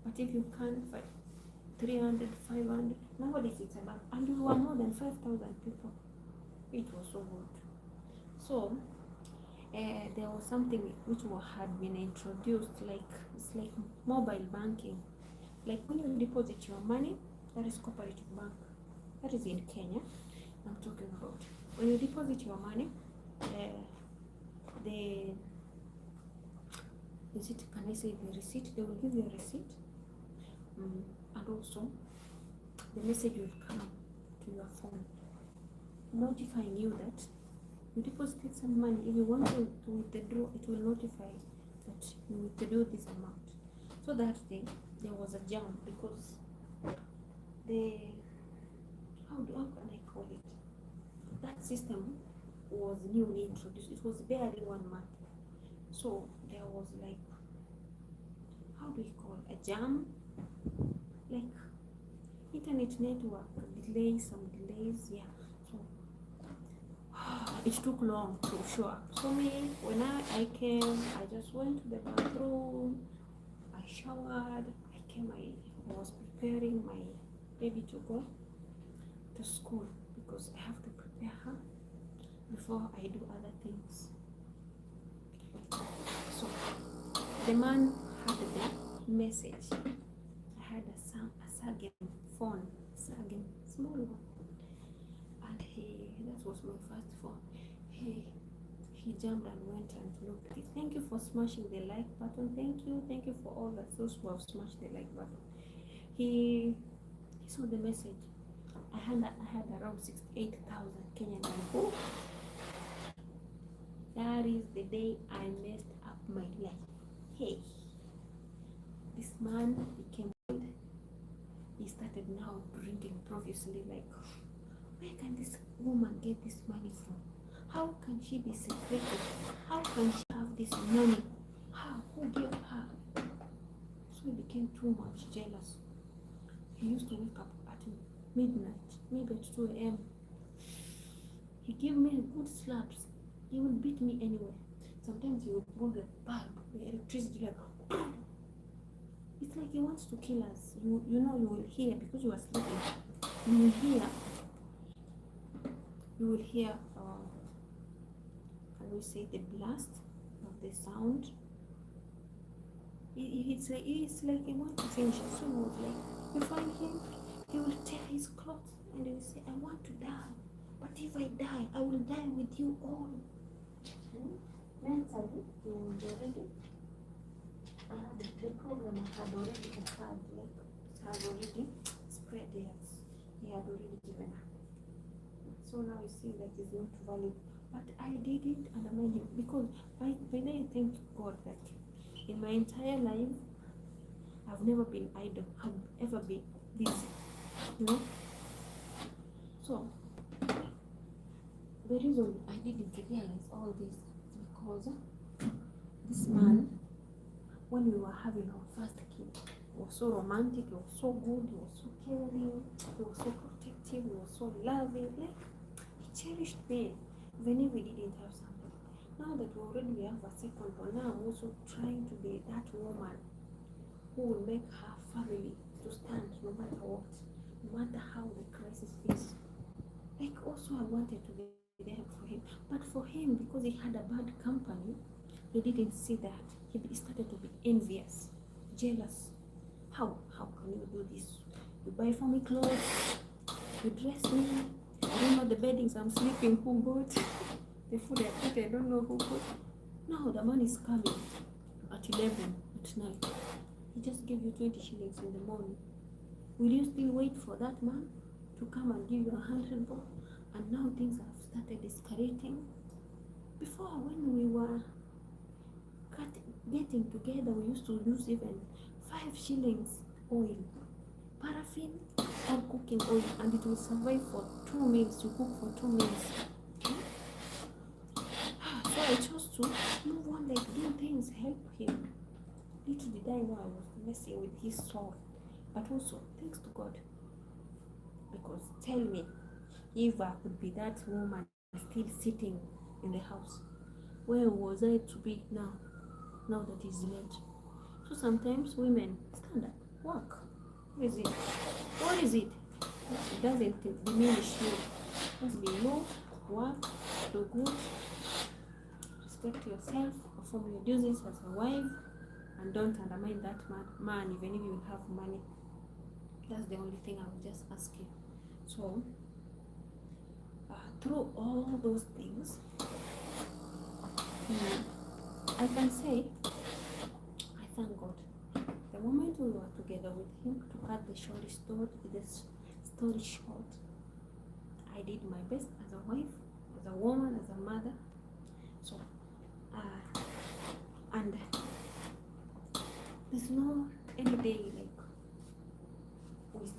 But if you can't find 300, 500, nowadays it's about, and we were more than 5,000 people. It was so good. So there was something which had been introduced, like it's like mobile banking. Like when you deposit your money, that is cooperative bank. That is in Kenya. I'm talking about when you deposit your money, the receipt. Can I say the receipt? They will give you a receipt, and also the message will come to your phone, notifying you that you deposited some money. If you want to withdraw, it will notify that you withdrew this amount. So that day there was a jam because the how can I call it? That system was newly introduced. It was barely 1 month. So there was like, how do you call it? A jam, like internet network delays, some delays, yeah. So it took long to show up. So me, when I came, I just went to the bathroom, I showered, I came, I was preparing my baby to go to school because I have to prepare her before I do other things. So the man had the message. I had a Sagan phone, Sagan, small one, and that was my first phone. He jumped and went and looked at it. Thank you for smashing the like button. Thank you for all those who have smashed the like button. He saw the message. I had around 68,000 Kenyan money. That is the day I messed up my life. Hey, this man became wild. He started now drinking profusely, like, where can this woman get this money from? How can she be separated? How can she have this money? How? Who gave her? So he became too much jealous. He used to wake up at midnight, maybe at 2 a.m. He gave me good slaps. He would beat me anyway. Sometimes he would pull the bulb, the electricity, like, it's like he wants to kill us. You know, you will hear, because you are sleeping, you will hear can we say the blast of the sound. It's like he wants to finish it. So like, you find him, he will tear his clothes and he will say, I want to die, but if I die, I will die with you all. Mentally, he was already, the problem had already occurred, like it had already spread. Yes, he had already given up. So now you see that it's not valid. But I did it and I made it, because I thank God that in my entire life I've never been idle. I've ever been busy, you know. So the reason I didn't realize all this is because this man, when we were having our first kid, he was so romantic, he was so good, he was so caring, he was so protective, he was so loving, like he cherished me even if we didn't have something. Now that we already have a second one, now I'm also trying to be that woman who will make her family to stand no matter what, no matter how the crisis is. Like also I wanted to be there for him, but for him, because he had a bad company, he didn't see that. He started to be envious, jealous. How can you do this? You buy for me clothes, you dress me, I don't know the beddings I'm sleeping, who bought the food I put, I don't know who bought. Now the man is coming at 11 at night. He just gave you 20 shillings in the morning. Will you still wait for that man to come and give you 100 bob? And now things have started escalating. Before, when we were getting together, we used to use even 5 shillings oil, paraffin or cooking oil, and it will survive for 2 meals. You cook for 2 meals. So I chose to move on, like do things, help him. Little did I know I was messing with his soul. But also, thanks to God. Because tell me, if I could be that woman still sitting in the house, where was I to be now? Now that it's late. So sometimes women stand up, work. What is it? What is it? It doesn't diminish you. Just be low, work, do good, respect yourself, perform your duties as a wife, and don't undermine that man even if you have money. That's the only thing I would just ask you. So through all those things, I can say I thank God. The moment we were together with him, to cut the story short, I did my best as a wife, as a woman, as a mother. So and there's no any day like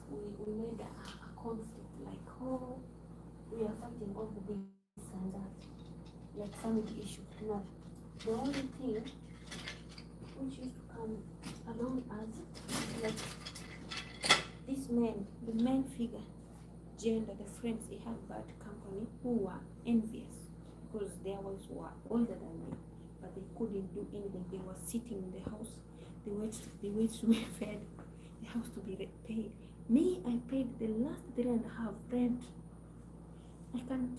we made a conflict, like, oh, we are fighting over this and that, like family issue. No, the only thing which used to come along as like this man, the main figure, gender, the friends he had bad company, who were envious because their wives were older than me, but they couldn't do anything. They were sitting in the house, the wait to be fed, the house to be paid. Me, I paid the last 3.5 rent. I can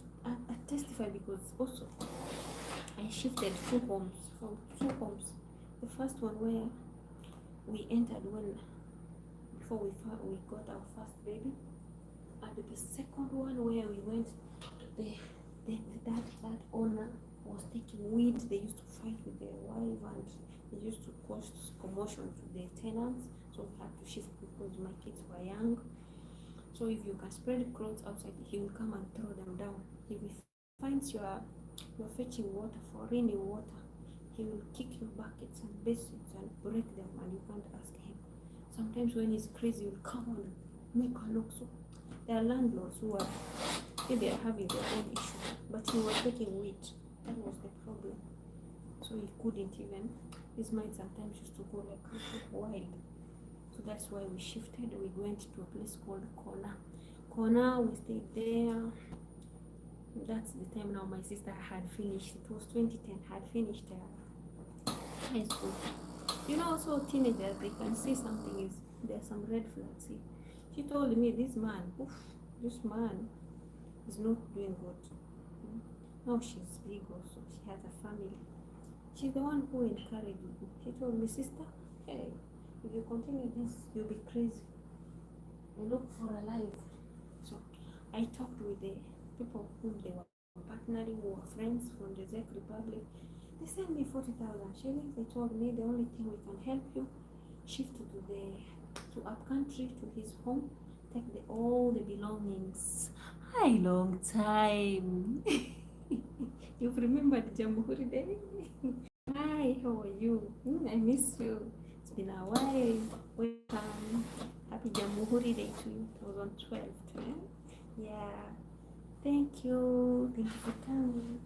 testify because also I shifted from two homes. The first one where we entered before we got our first baby, and the second one where we went, that owner was taking weed. They used to fight with their wife, and they used to cause commotion to the tenants. So we had to shift because my kids were young. So if you can spread clothes outside, he will come and throw them down. If he finds you're fetching water for rainy water, he will kick your buckets and basins and break them, and you can't ask him. Sometimes when he's crazy, he'll come and make a look. So there are landlords who are, they are having their own issue, but he was taking wheat. That was the problem. So he couldn't even, his mind sometimes used to go like wild. So that's why we shifted. We went to a place called Kona. We stayed there. That's the time now my sister had finished. It was 2010. Had finished high school. You know, also teenagers, they can see something is there's some red flags here. She told me this man is not doing good. Now she's big also. She has a family. She's the one who encouraged me. She told me, sister, hey, if you continue this, you'll be crazy. You look for a life. So I talked with the people whom they were partnering, who were friends from the Czech Republic. They sent me 40,000 shillings. They told me the only thing we can help you, shift to up country, to his home, take all the belongings. Hi, long time. You've remembered Jamhuri Day? Hi, how are you? I miss you. It's been a while. Welcome. Happy Jamhuri Day to you. It was on 12th. Yeah. Thank you. Thank you for coming.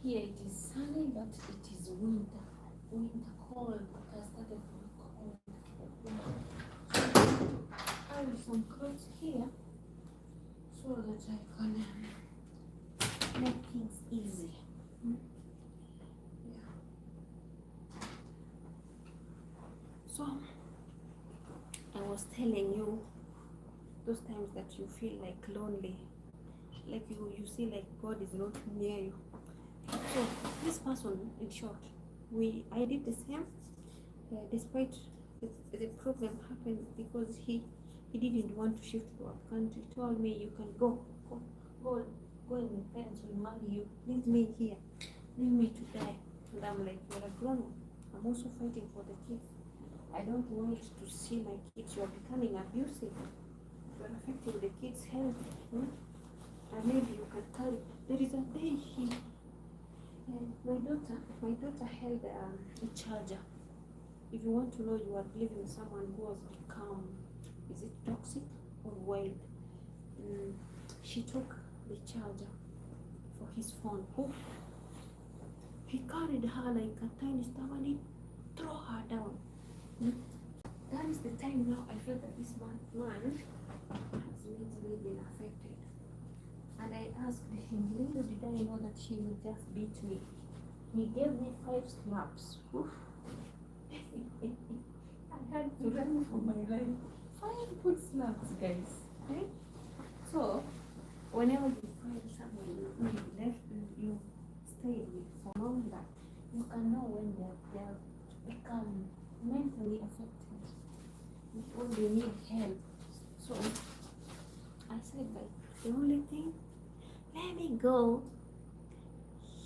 Here it is sunny, but it is winter. Winter cold. I started from cold. I have some clothes here so that I can make things easy. Yeah. So I was telling you those times that you feel like lonely, like you see like God is not near you. So this person, in short, I did the same, despite the problem happened because he didn't want to shift to our country. He told me, you can go, and my parents will marry you. Leave me here, leave me to die. And I'm like, you're a grown up. I'm also fighting for the kids. I don't want to see my kids. You're becoming abusive. You're affecting the kids' health. And maybe you can carry. There is a day my daughter held a charger. If you want to know, you are living with someone who has become, is it toxic or wild? She took the charger for his phone. He carried her like a tiny stuff and he threw her down. That is the time now I feel that this man has mentally been affected. And I asked him, little did I know that he would just beat me. He gave me 5 slaps. I had to run for my life. 5 good slaps, guys. Okay? So, whenever you find someone you left, you stay with for longer, you can know when they've become mentally affected. When they need help. So, I said, like, the only thing, let me go.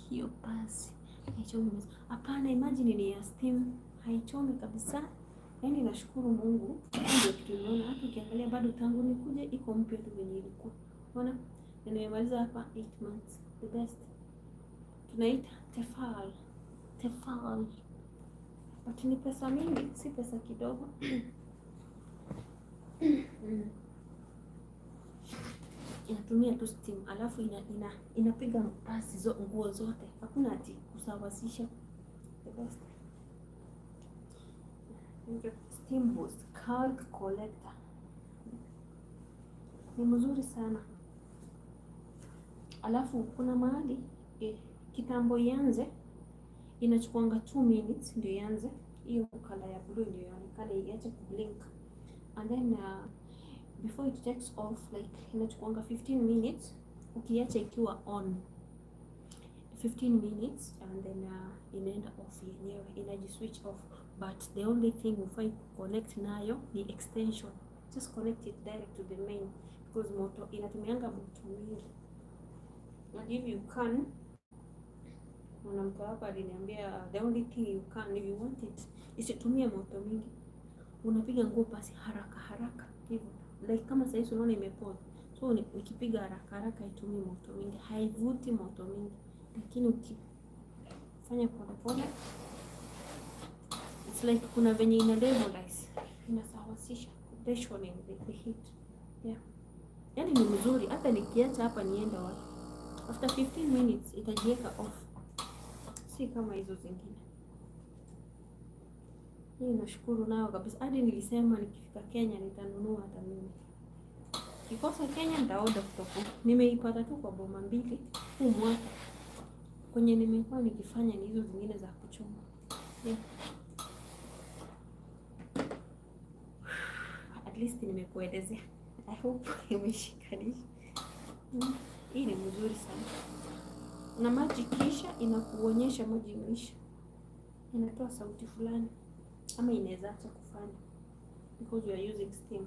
Hiyo basi haichomi. Hapana, imagine ni ya steam, haichomi kabisa. Yaani nashukuru Mungu, ndio kitu nimeona. Hata ukiangalia bado tangu nikuja iko mpya tu venye ilikuwa. Unaona? Nimemaliza hapa 8 months. The best. Tunaita tefal. But ni pesa mingi, si pesa kidogo. Inatumia tu steam, alafu inapiga pasi nguo zote, hakuna ati kusawazisha. The best. Steam boost, calc collector ni mzuri sana. Alafu kuna mahali kitambo ianze inachukuanga 2 minutes ndio ianze. Hiyo color ya blue ndio ionekane iache kublink, and then before it takes off, like inachukuanga 15 minutes ukiacha ikiwa on 15 minutes, and then inaenda off yenyewe, inajiswitch off. But the only thing ufai connect nayo ni extension. Just connect it direct to the main, because moto inatumianga moto mingi. And if you can, mwanamke hapa aliniambia the only thing you can, if you want it, isitumie moto mingi. Unapiga nguo pasi haraka hivyo. Like kama sasa hivi unaona imepoa. So ukipiga haraka itumie moto mingi, haivuti moto mingi. Lakini ukifanya pole, it's like kuna venye ina levelize, inasawasisha rationing the heat. Yeah. Yaani ni mzuri, hata nikiacha hapa nienda wapi, after 15 minutes itajiweka off. Si kama hizo zingine. Hii nashukuru nayo kabisa. Hadi nilisema nikifika Kenya nitanunua hata mimi. Kikosa Kenya nitaoda kutoka. Nimeipata tu kwa boma mbili huu mwaka. Kwenye nimekuwa nikifanya ni hizo zingine za kuchoma. Yeah. At least nimekuelezea. I hope imeshikanisha. Hii ni mzuri sana. Na maji kisha inakuonyesha maji imeisha. Inatoa sauti fulani. Ama inaweza acha kufanya because you are using steam.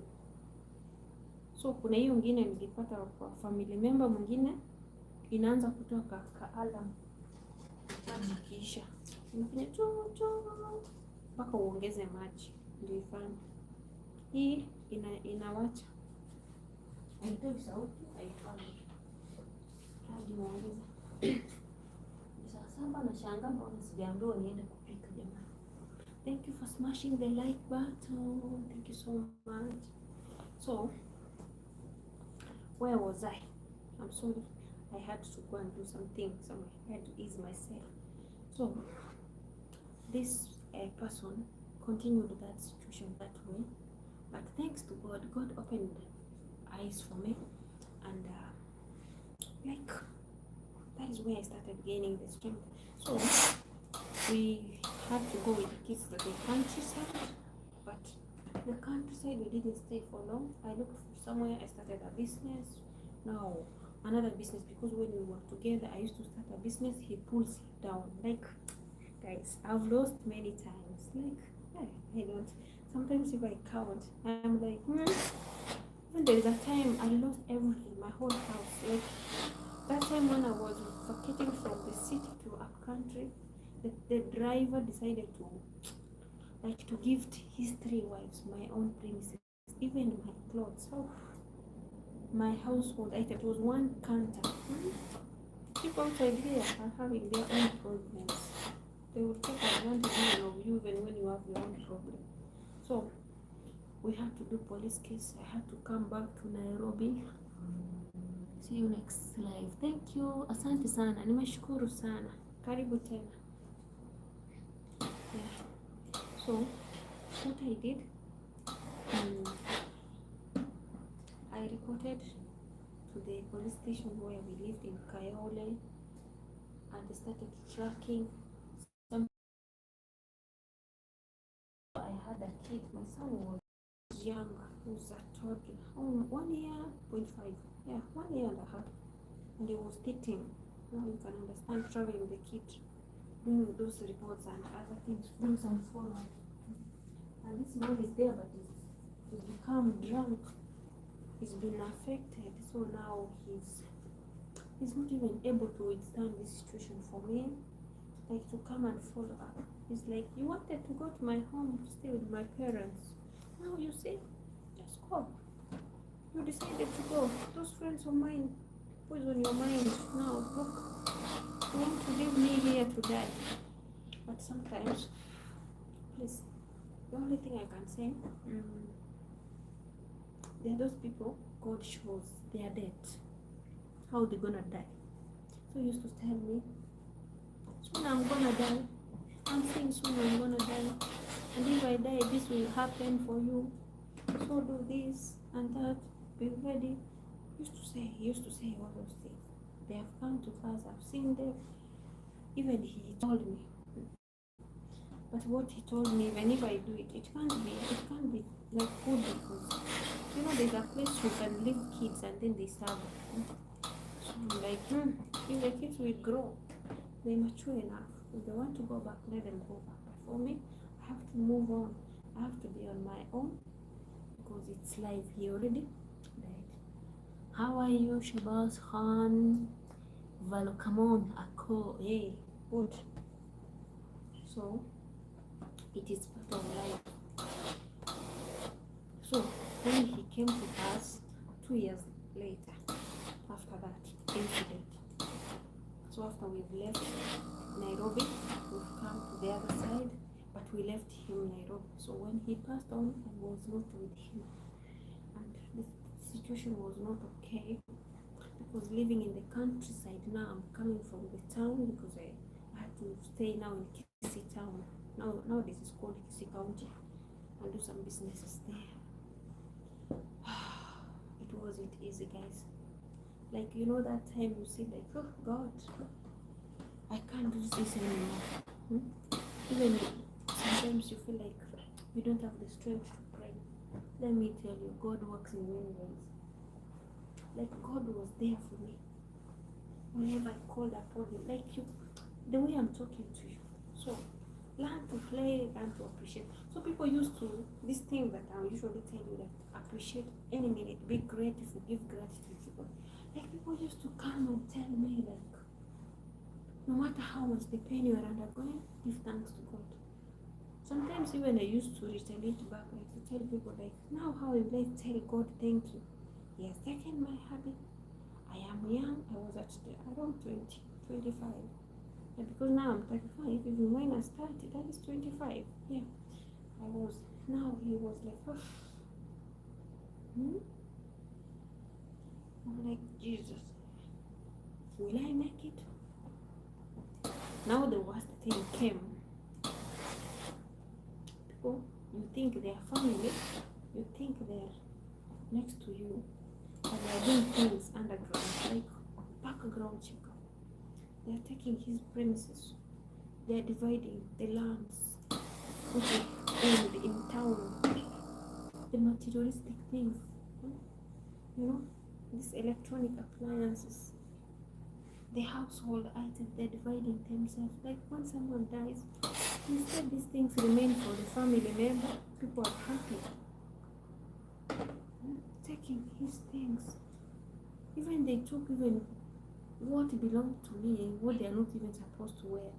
So kuna hiyo nyingine nilipata kwa family member mwingine, inaanza kutoka alarm maji kisha unafanya cho mpaka uongeze maji ndio ifanye. Hii inawacha haitoi sauti, haifanyi hadi muongeze. Sasa na shangaa mbona sijaambiwa niende kupika jamani. Thank you for smashing the like button. Thank you so much. So, where was I? I'm sorry. I had to go and do something somewhere. I had to ease myself. So, this person continued that situation that way. But thanks to God, God opened eyes for me. And, like, that is where I started gaining the strength. So, we had to go with the kids to the countryside, but the countryside we didn't stay for long. I looked for somewhere, I started a business. Now another business, because when we were together, I used to start a business, he pulls it down. Like, guys, I've lost many times. Like, I don't. Sometimes if I count, I'm like, Even there is a time I lost everything, my whole house. Like that time when I was vacating from the city to a country, the driver decided to gift his 3 wives my own premises, even my clothes. So my household item was one counter. People outside here are having their own problems. They will take advantage of you even when you have your own problem. So we had to do police case. I had to come back to Nairobi. See you next live. Thank you. Asante sana. Nimeshukuru sana. Karibu tena. Yeah. So what I did, I reported to the police station where we lived in Kayole, and they started tracking. I had a kid. My son was young. He was a toddler. 1 year, 0.5. Yeah, 1 year and a half. And he was eating. Now you can understand traveling with the kid, doing those reports and other things, doing some follow. And this man is there, but he's become drunk. He's been affected, so now he's not even able to withstand this situation for me, like to come and follow up. He's like, you wanted to go to my home to stay with my parents. Now you see, just go. You decided to go. Those friends of mine poison your mind. Now look, you want to leave me here to die. But sometimes, please, the only thing I can say, there are those people God shows their death, how they're gonna die. So he used to tell me, soon I'm gonna die. I'm saying soon I'm gonna die. And if I die, this will happen for you. So do this and that. Be ready. He used to say all those things. They have come to pass. I've seen them. Even he told me. But what he told me, even if I do it, it can't be like food, because there's a place you can leave kids and then they starve. So I'm like, if the kids will grow, they mature enough. If they want to go back, let them go back. But for me, I have to move on. I have to be on my own, because it's life. He already died. How are you, Shabazz Khan? Valo, come on, Ako, hey, good. So it is part of life. So when he came to us 2 years later, after that incident, so after we've left Nairobi, we've come to the other side, but we left him Nairobi. So when he passed on, I was not with him, and the situation was not okay, because living in the countryside, now I'm coming from the town, because I had to stay now in Kisii town. Now this is called Kisii County, and do some businesses there. It wasn't easy, guys. Like, that time you see, like, oh God, I can't do this anymore. Even sometimes you feel like you don't have the strength to pray. Let me tell you, God works in many ways. Like, God was there for me whenever I called upon him, like the way I'm talking to you. So learn to play, learn to appreciate. So people used to, this thing that I usually tell you, that appreciate any minute, be grateful, give gratitude to God. Like, people used to come and tell me, like, no matter how much the pain you are undergoing, give thanks to God. Sometimes even I used to retaliate back, like to tell people, like, now how will I tell God thank you? He has taken my habit. I am young. I was at around 20, 25. And because now I'm 35, even when I started, that is 25. Yeah, I was. Now he was like, oh. I'm like, Jesus, will I make it? Now the worst thing came. People, you think they are family, you think they're next to you, and they're doing things underground, like background check. They're taking his premises. They're dividing the lands which are owned in town. The materialistic things, these electronic appliances, the household items, they're dividing themselves. Like when someone dies, instead these things remain for the family member. People are happy taking his things. Even they took even what belonged to me, what they are not even supposed to wear.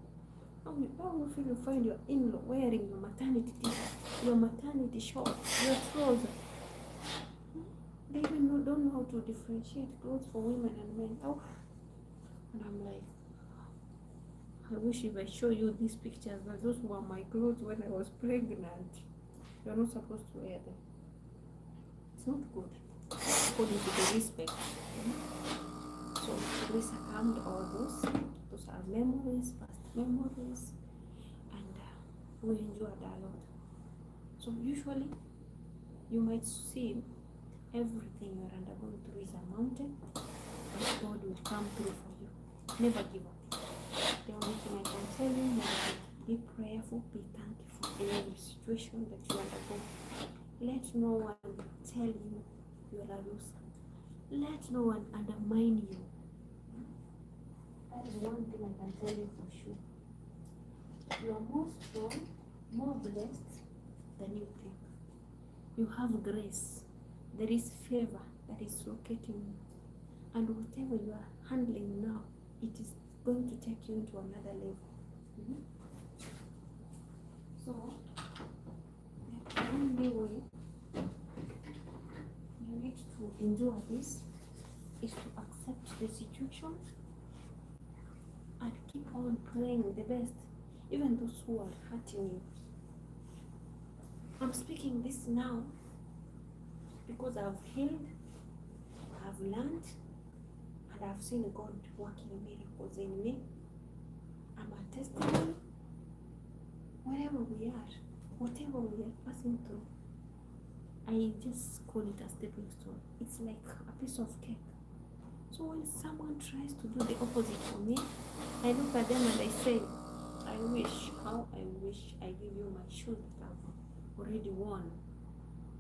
How you feel you find your in-law wearing your maternity t-shirt, your maternity shorts, your trousers? They even don't know how to differentiate clothes for women and men. Oh, and I'm like, I wish if I show you these pictures, but those were my clothes when I was pregnant. You're not supposed to wear them. It's not good. According to the respect. So we succumbed all those. Those are memories, past memories, and we enjoyed a lot. So usually you might see everything you're undergoing through is a mountain, but God will come through for you. Never give up. The only thing I can tell you is be prayerful, be thankful in every situation that you undergo. Let no one tell you you are a loser. Let no one undermine you. That is one thing I can tell you for sure. You are more strong, more blessed than you think. You have grace. There is favor that is locating you. And whatever you are handling now, it is going to take you into another level. So, the only way you need to endure this is to accept the situation and keep on praying the best, even those who are hurting you. I'm speaking this now because I've healed, I've learned, and I've seen God working miracles in me. I'm a testimony. Wherever we are, whatever we are passing through, I just call it a stepping stone. It's like a piece of cake. So when someone tries to do the opposite for me, I look at them and I say, I wish I give you my shoes that I've already worn.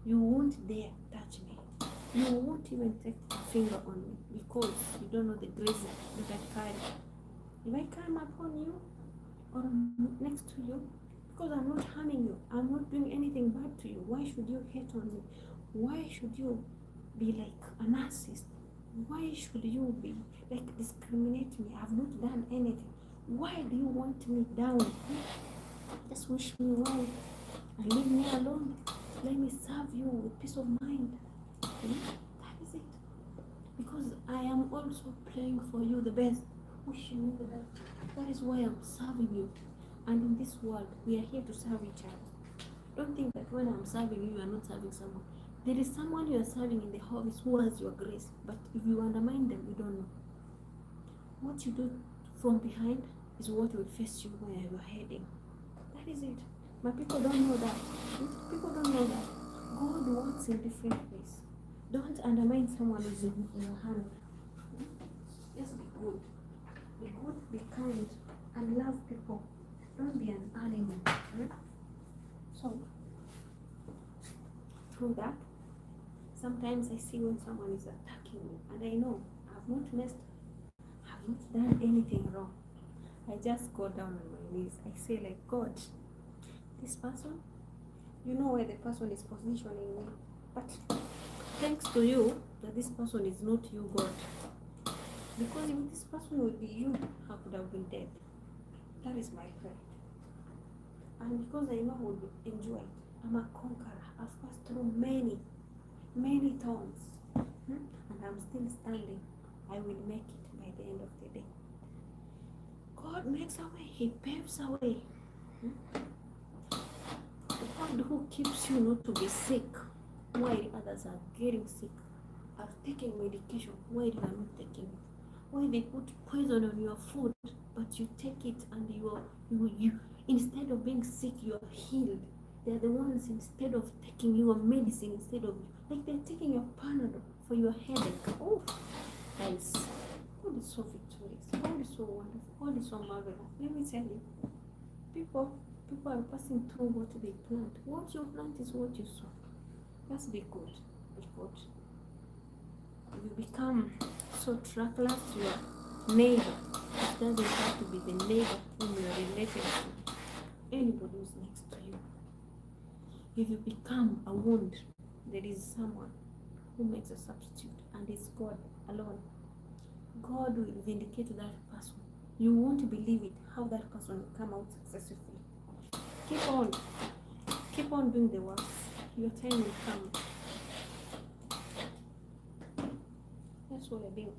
You won't dare touch me. You won't even take a finger on me because you don't know the grace that I carry. If I come upon you or next to you, because I'm not harming you, I'm not doing anything bad to you, why should you hate on me? Why should you be like a narcissist? Why should you be like discriminate me? I've not done anything. Why do you want me down? Just wish me well and leave me alone. Let me serve you with peace of mind. That is it. Because I am also praying for you the best, wishing you the best. That is why I'm serving you. And in this world, we are here to serve each other. Don't think that when I'm serving you, you are not serving someone. There is someone you are serving in the office who has your grace, but if you undermine them, you don't know. What you do from behind is what will face you where you are heading. That is it. But people don't know that. People don't know that. God works in different ways. Don't undermine someone who's in your hand. Just be good. Be good, be kind, and love people. Don't be an animal. So, through that, sometimes I see when someone is attacking me, and I know I've not messed, I've not done anything wrong. I just go down on my knees. I say like, God, this person, you know where the person is positioning me, but thanks to you that this person is not you, God. Because if this person would be you, I could have been dead. That is my prayer. And because I know I will enjoy it, I'm a conqueror. I've passed through many thorns. And I'm still standing. I will make it by the end of the day. God makes a way. He paves a way. God who keeps you not to be sick while others are getting sick, are taking medication while you are not taking it. Why they put poison on your food, but you take it and you instead of being sick, you are healed. They're the ones, instead of taking your medicine, instead of like they're taking your Panadol for your headache. Oh, guys, God is so victorious. God is so wonderful. God is so marvelous. Let me tell you, people are passing through what they plant. What you plant is what you sow. Just be good. Be good. You become so trackless to your neighbor. It doesn't have to be the neighbor whom you are related to. Anybody who's next to you. If you become a wound, there is someone who makes a substitute, and it's God alone. God will vindicate that person. You won't believe it, how that person will come out successfully. Keep on doing the work. Your time will come. That's what I've been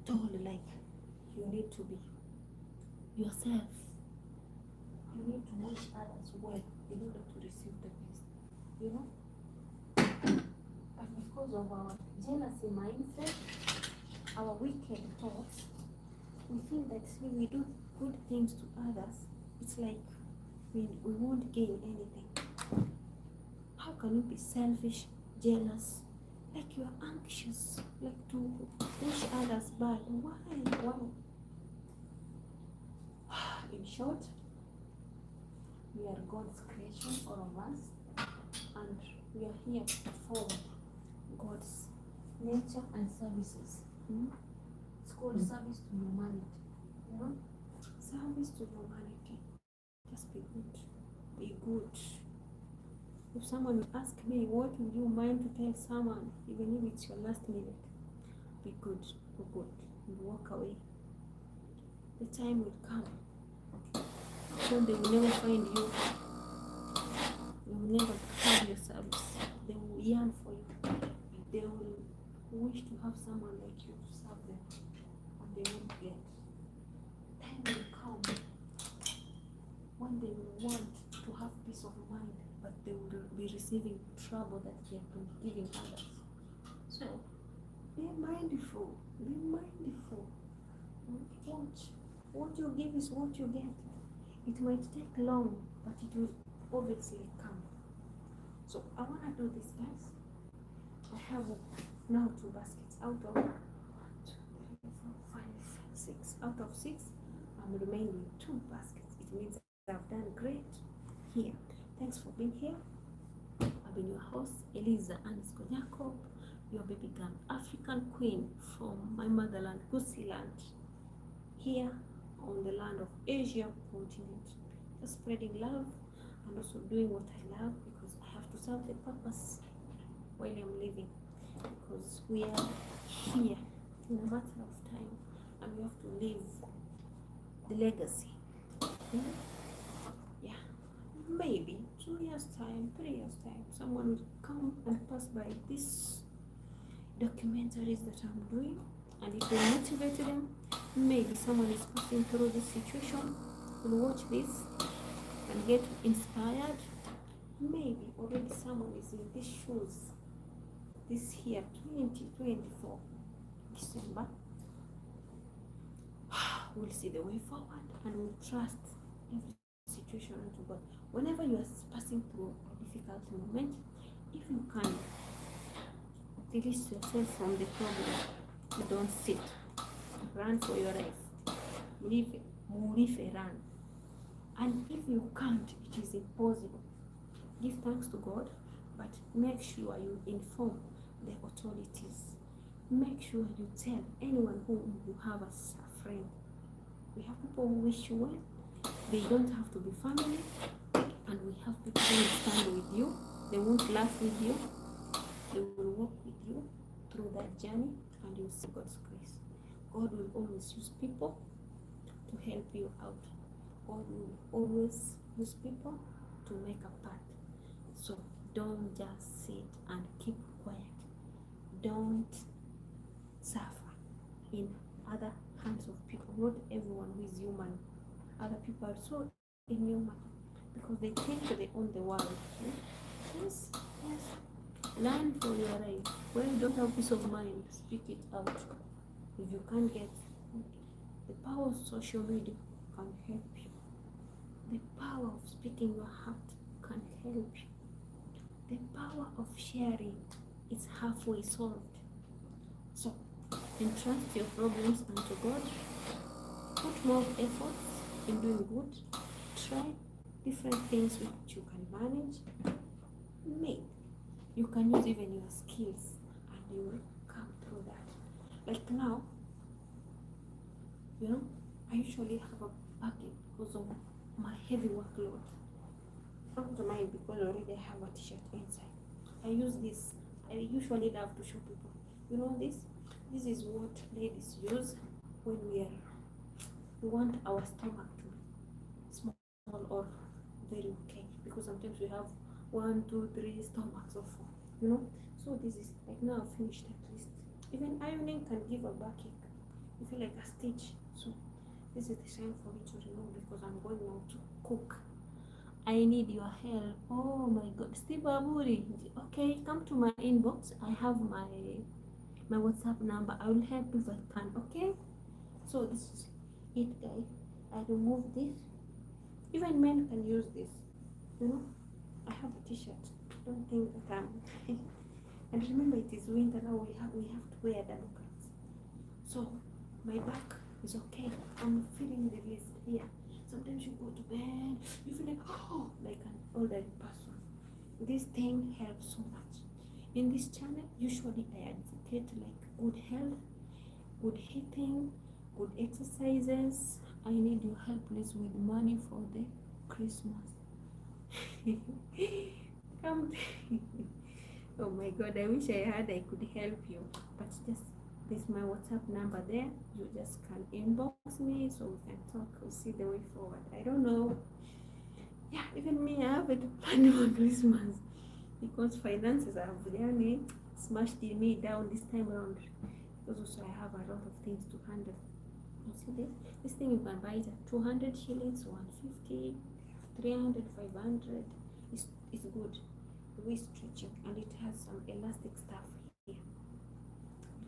told, like, you need to be yourself. You need to wish others well in order to receive the best, you know? But because of our jealousy mindset, our wicked thoughts, we feel that when we do good things to others, it's like we won't gain anything. How can you be selfish, jealous, like you are anxious, like to wish others bad? Why? In short, we are God's creation, all of us, and we are here to follow God's nature and services. It's called service to humanity. You know, service to humanity. Just be good. Be good. If someone will ask me, what would you mind to tell someone, even if it's your last minute? Be good. Be good. And walk away. The time will come. So they will never find you. They will never have your service. They will yearn for you. They will wish to have someone like you to serve them, and they won't get. Time will come when they will want to have peace of mind, but they will be receiving trouble that they have been giving others. So be mindful. Be mindful. Watch. What you give is what you get. It might take long, but it will obviously come. So I want to do this, guys. I have now 2 baskets out of 1, 2, 3, 4, 5, 6. Out of 6, I'm remaining 2 baskets. It means I've done great here. Thanks for being here. I've been your host, Eliza Anisco Jacob, your baby girl, African queen from my motherland, Gusiland, here on the land of Asia continent. Just spreading love and also doing what I love, because I have to serve the purpose while I'm living, because we are here in a matter of time, and we have to leave the legacy. Yeah, maybe 2 years time, 3 years time, someone will come and pass by these documentaries that I'm doing, and it will motivate them. Maybe someone is passing through this situation, will watch this and get inspired. Maybe already someone is in these shoes this year, 2024 December. We'll see the way forward, and we'll trust every situation unto God. Whenever you are passing through a difficult moment, if you can release yourself from the problem, don't sit. Run for your life. Move a run. And if you can't, it is impossible. Give thanks to God, but make sure you inform the authorities. Make sure you tell anyone whom you have as a friend. We have people who wish you well. They don't have to be family, and we have people who will stand with you. They won't laugh with you. They will walk with you through that journey, and you'll see God's grace. God will always use people to help you out. God will always use people to make a path. So don't just sit and keep quiet. Don't suffer in other hands of people. Not everyone who is human. Other people are so inhuman because they think they own the world. Yes. Learn for your life. When you don't have peace of mind, speak it out. If you can't get, the power of social media can help you. The power of speaking your heart can help you. The power of sharing is halfway solved. So entrust your problems unto God. Put more effort in doing good. Try different things which you can manage. Maybe you can use even your skills, and you will come Like now, you know, I usually have a bucket because of my heavy workload. Don't mind because already I have a t-shirt inside. I use this. I usually love to show people. You know this? This is what ladies use when we want our stomach to be small or very okay. Because sometimes we have 1, 2, 3 stomachs or 4. You know? So this is like now I've finished at least. Even ironing can give a backache. You feel like a stitch. So this is the time for me to remove because I'm going now to cook. I need your help. Oh my god. Steve Aburi. Okay, come to my inbox. I have my WhatsApp number. I will help you if I can. Okay? So this is it, guys. I remove this. Even men can use this. You know? I have a t-shirt. Don't think that I'm and remember it is winter now, we have to wear double clothes. So my back is okay. I'm feeling released here. Sometimes you go to bed, you feel like like an elderly person. This thing helps so much. In this channel, usually I advocate like good health, good eating, good exercises. I need your help please with money for the Christmas. Come. Oh my god, I wish I could help you, but just there's my WhatsApp number there. You just can inbox me so we can talk. We'll see the way forward. I don't know. Yeah, even me, I have a plan for Christmas because finances have really smashed me down this time around. Because also I have a lot of things to handle. You see this? This thing you can buy it at 200 shillings, 150, 300, 500. It's good. Very stretching, and it has some elastic stuff here.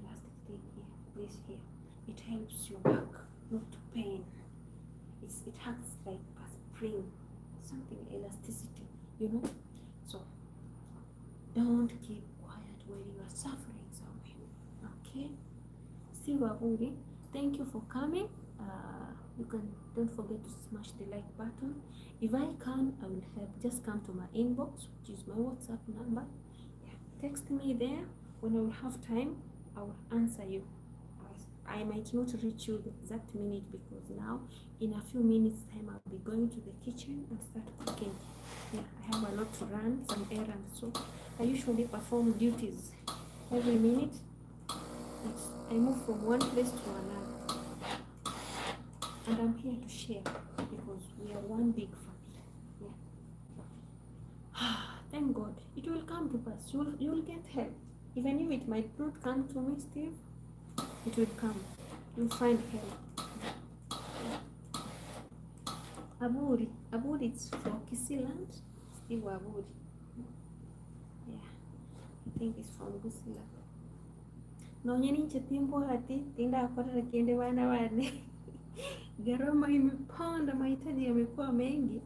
Elastic thing here. This here. It helps your back not to pain. It acts like a spring, something elasticity, you know. So don't keep quiet when you are suffering somewhere. Okay. Steve Aburi, thank you for coming. You can don't forget to smash the like button. If I can, I will help. Just come to my inbox, which is my WhatsApp number. Yeah, text me there. When I will have time, I will answer you. I might not reach you the exact minute because now in a few minutes time I'll be going to the kitchen and start cooking. Yeah, I have a lot to run, some errands, so I usually perform duties every minute. I move from one place to another, and I'm here to share because we are one big family. Yeah. Thank God, it will come to pass. You will get help, even if it might not come to me, Steve. It will come. You'll find help. Aburi. Aburi, it's for Kisiland. Steve Aburi. Yeah, I think it's from Kisiland. Naonyeni chetimbo hati tinda akota kiende wana wane. Gharama imepanda, mahitaji yamekuwa mengi.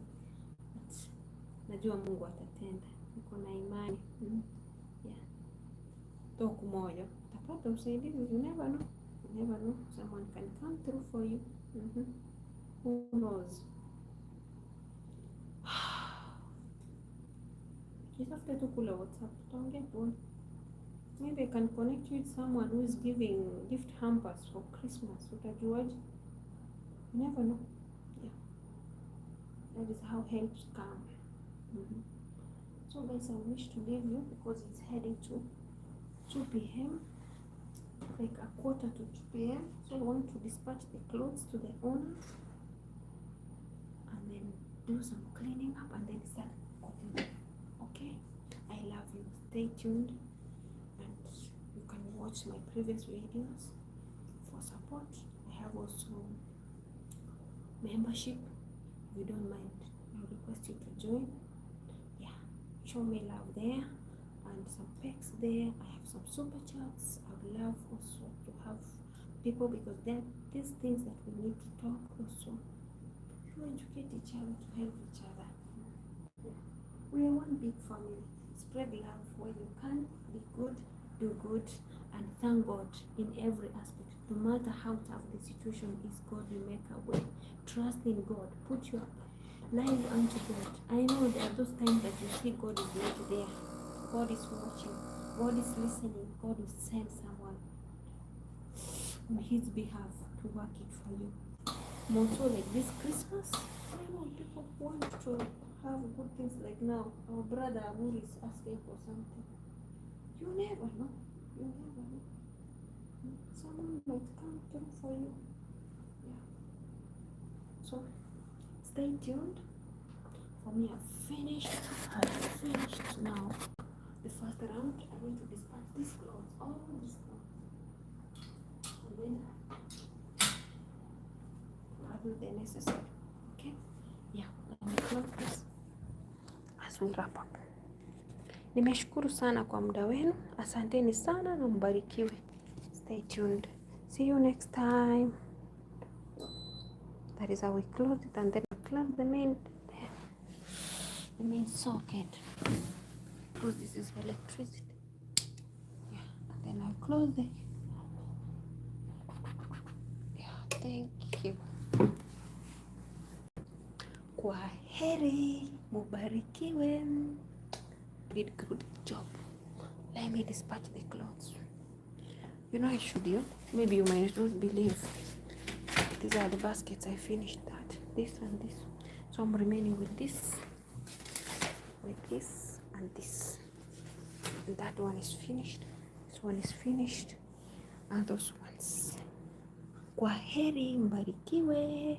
Najua Mungu atatenda. Niko na imani. Yeah. Toku moyo. Utapata usaidizi. You never know. You never know. Someone can come through for you. Who knows? Kisafute tu kule WhatsApp. Tutaongea tu. Maybe I can connect you with someone who is giving gift hampers for Christmas. Utajuaje? You never know. Yeah. That is how helps come. So guys, I wish to leave you because it's heading to 2 p.m. like a quarter to 2 p.m. So I want to dispatch the clothes to the owner and then do some cleaning up and then start cooking. Okay? I love you. Stay tuned and you can watch my previous videos for support. I have also membership. If you don't mind, I request you to join. Yeah, show me love there and some pics there. I have some super chats. I would love also to have people because there are these things that we need to talk also to educate each other, to help each other. Yeah. We are one big family. Spread love where you can. Be good, do good, and thank God in every aspect. No matter how tough the situation is, God will make a way. Trust in God. Put your life unto God. I know there are those times that you see God is not there. God is watching. God is listening. God will send someone. on his behalf to work it for you. More so like this Christmas, I know people want to have good things. Like now, our brother Abur is asking for something. You never know. You never know. Someone might come through for you. Yeah. So stay tuned. For me, I've finished now the first round. I'm going to dispatch these clothes, all these clothes, and then I'll do the necessary. Okay? Yeah, let me close this as we wrap up. Nimeshukuru sana kwa muda wenu. Asanteni sana na mbarikiwe. Stay tuned. See you next time. That is how we close it, and then close the main socket, because this is electricity. Yeah, and then I'll close it. Yeah, thank you. Kwaheri, mubarikiwe. Did good job. Let me dispatch the clothes. You know I should, you. Maybe you might not believe. These are the baskets. I finished that. This and this. So I'm remaining with this, and this. And that one is finished. This one is finished. And those ones. Kwaheri, mbarikiwe.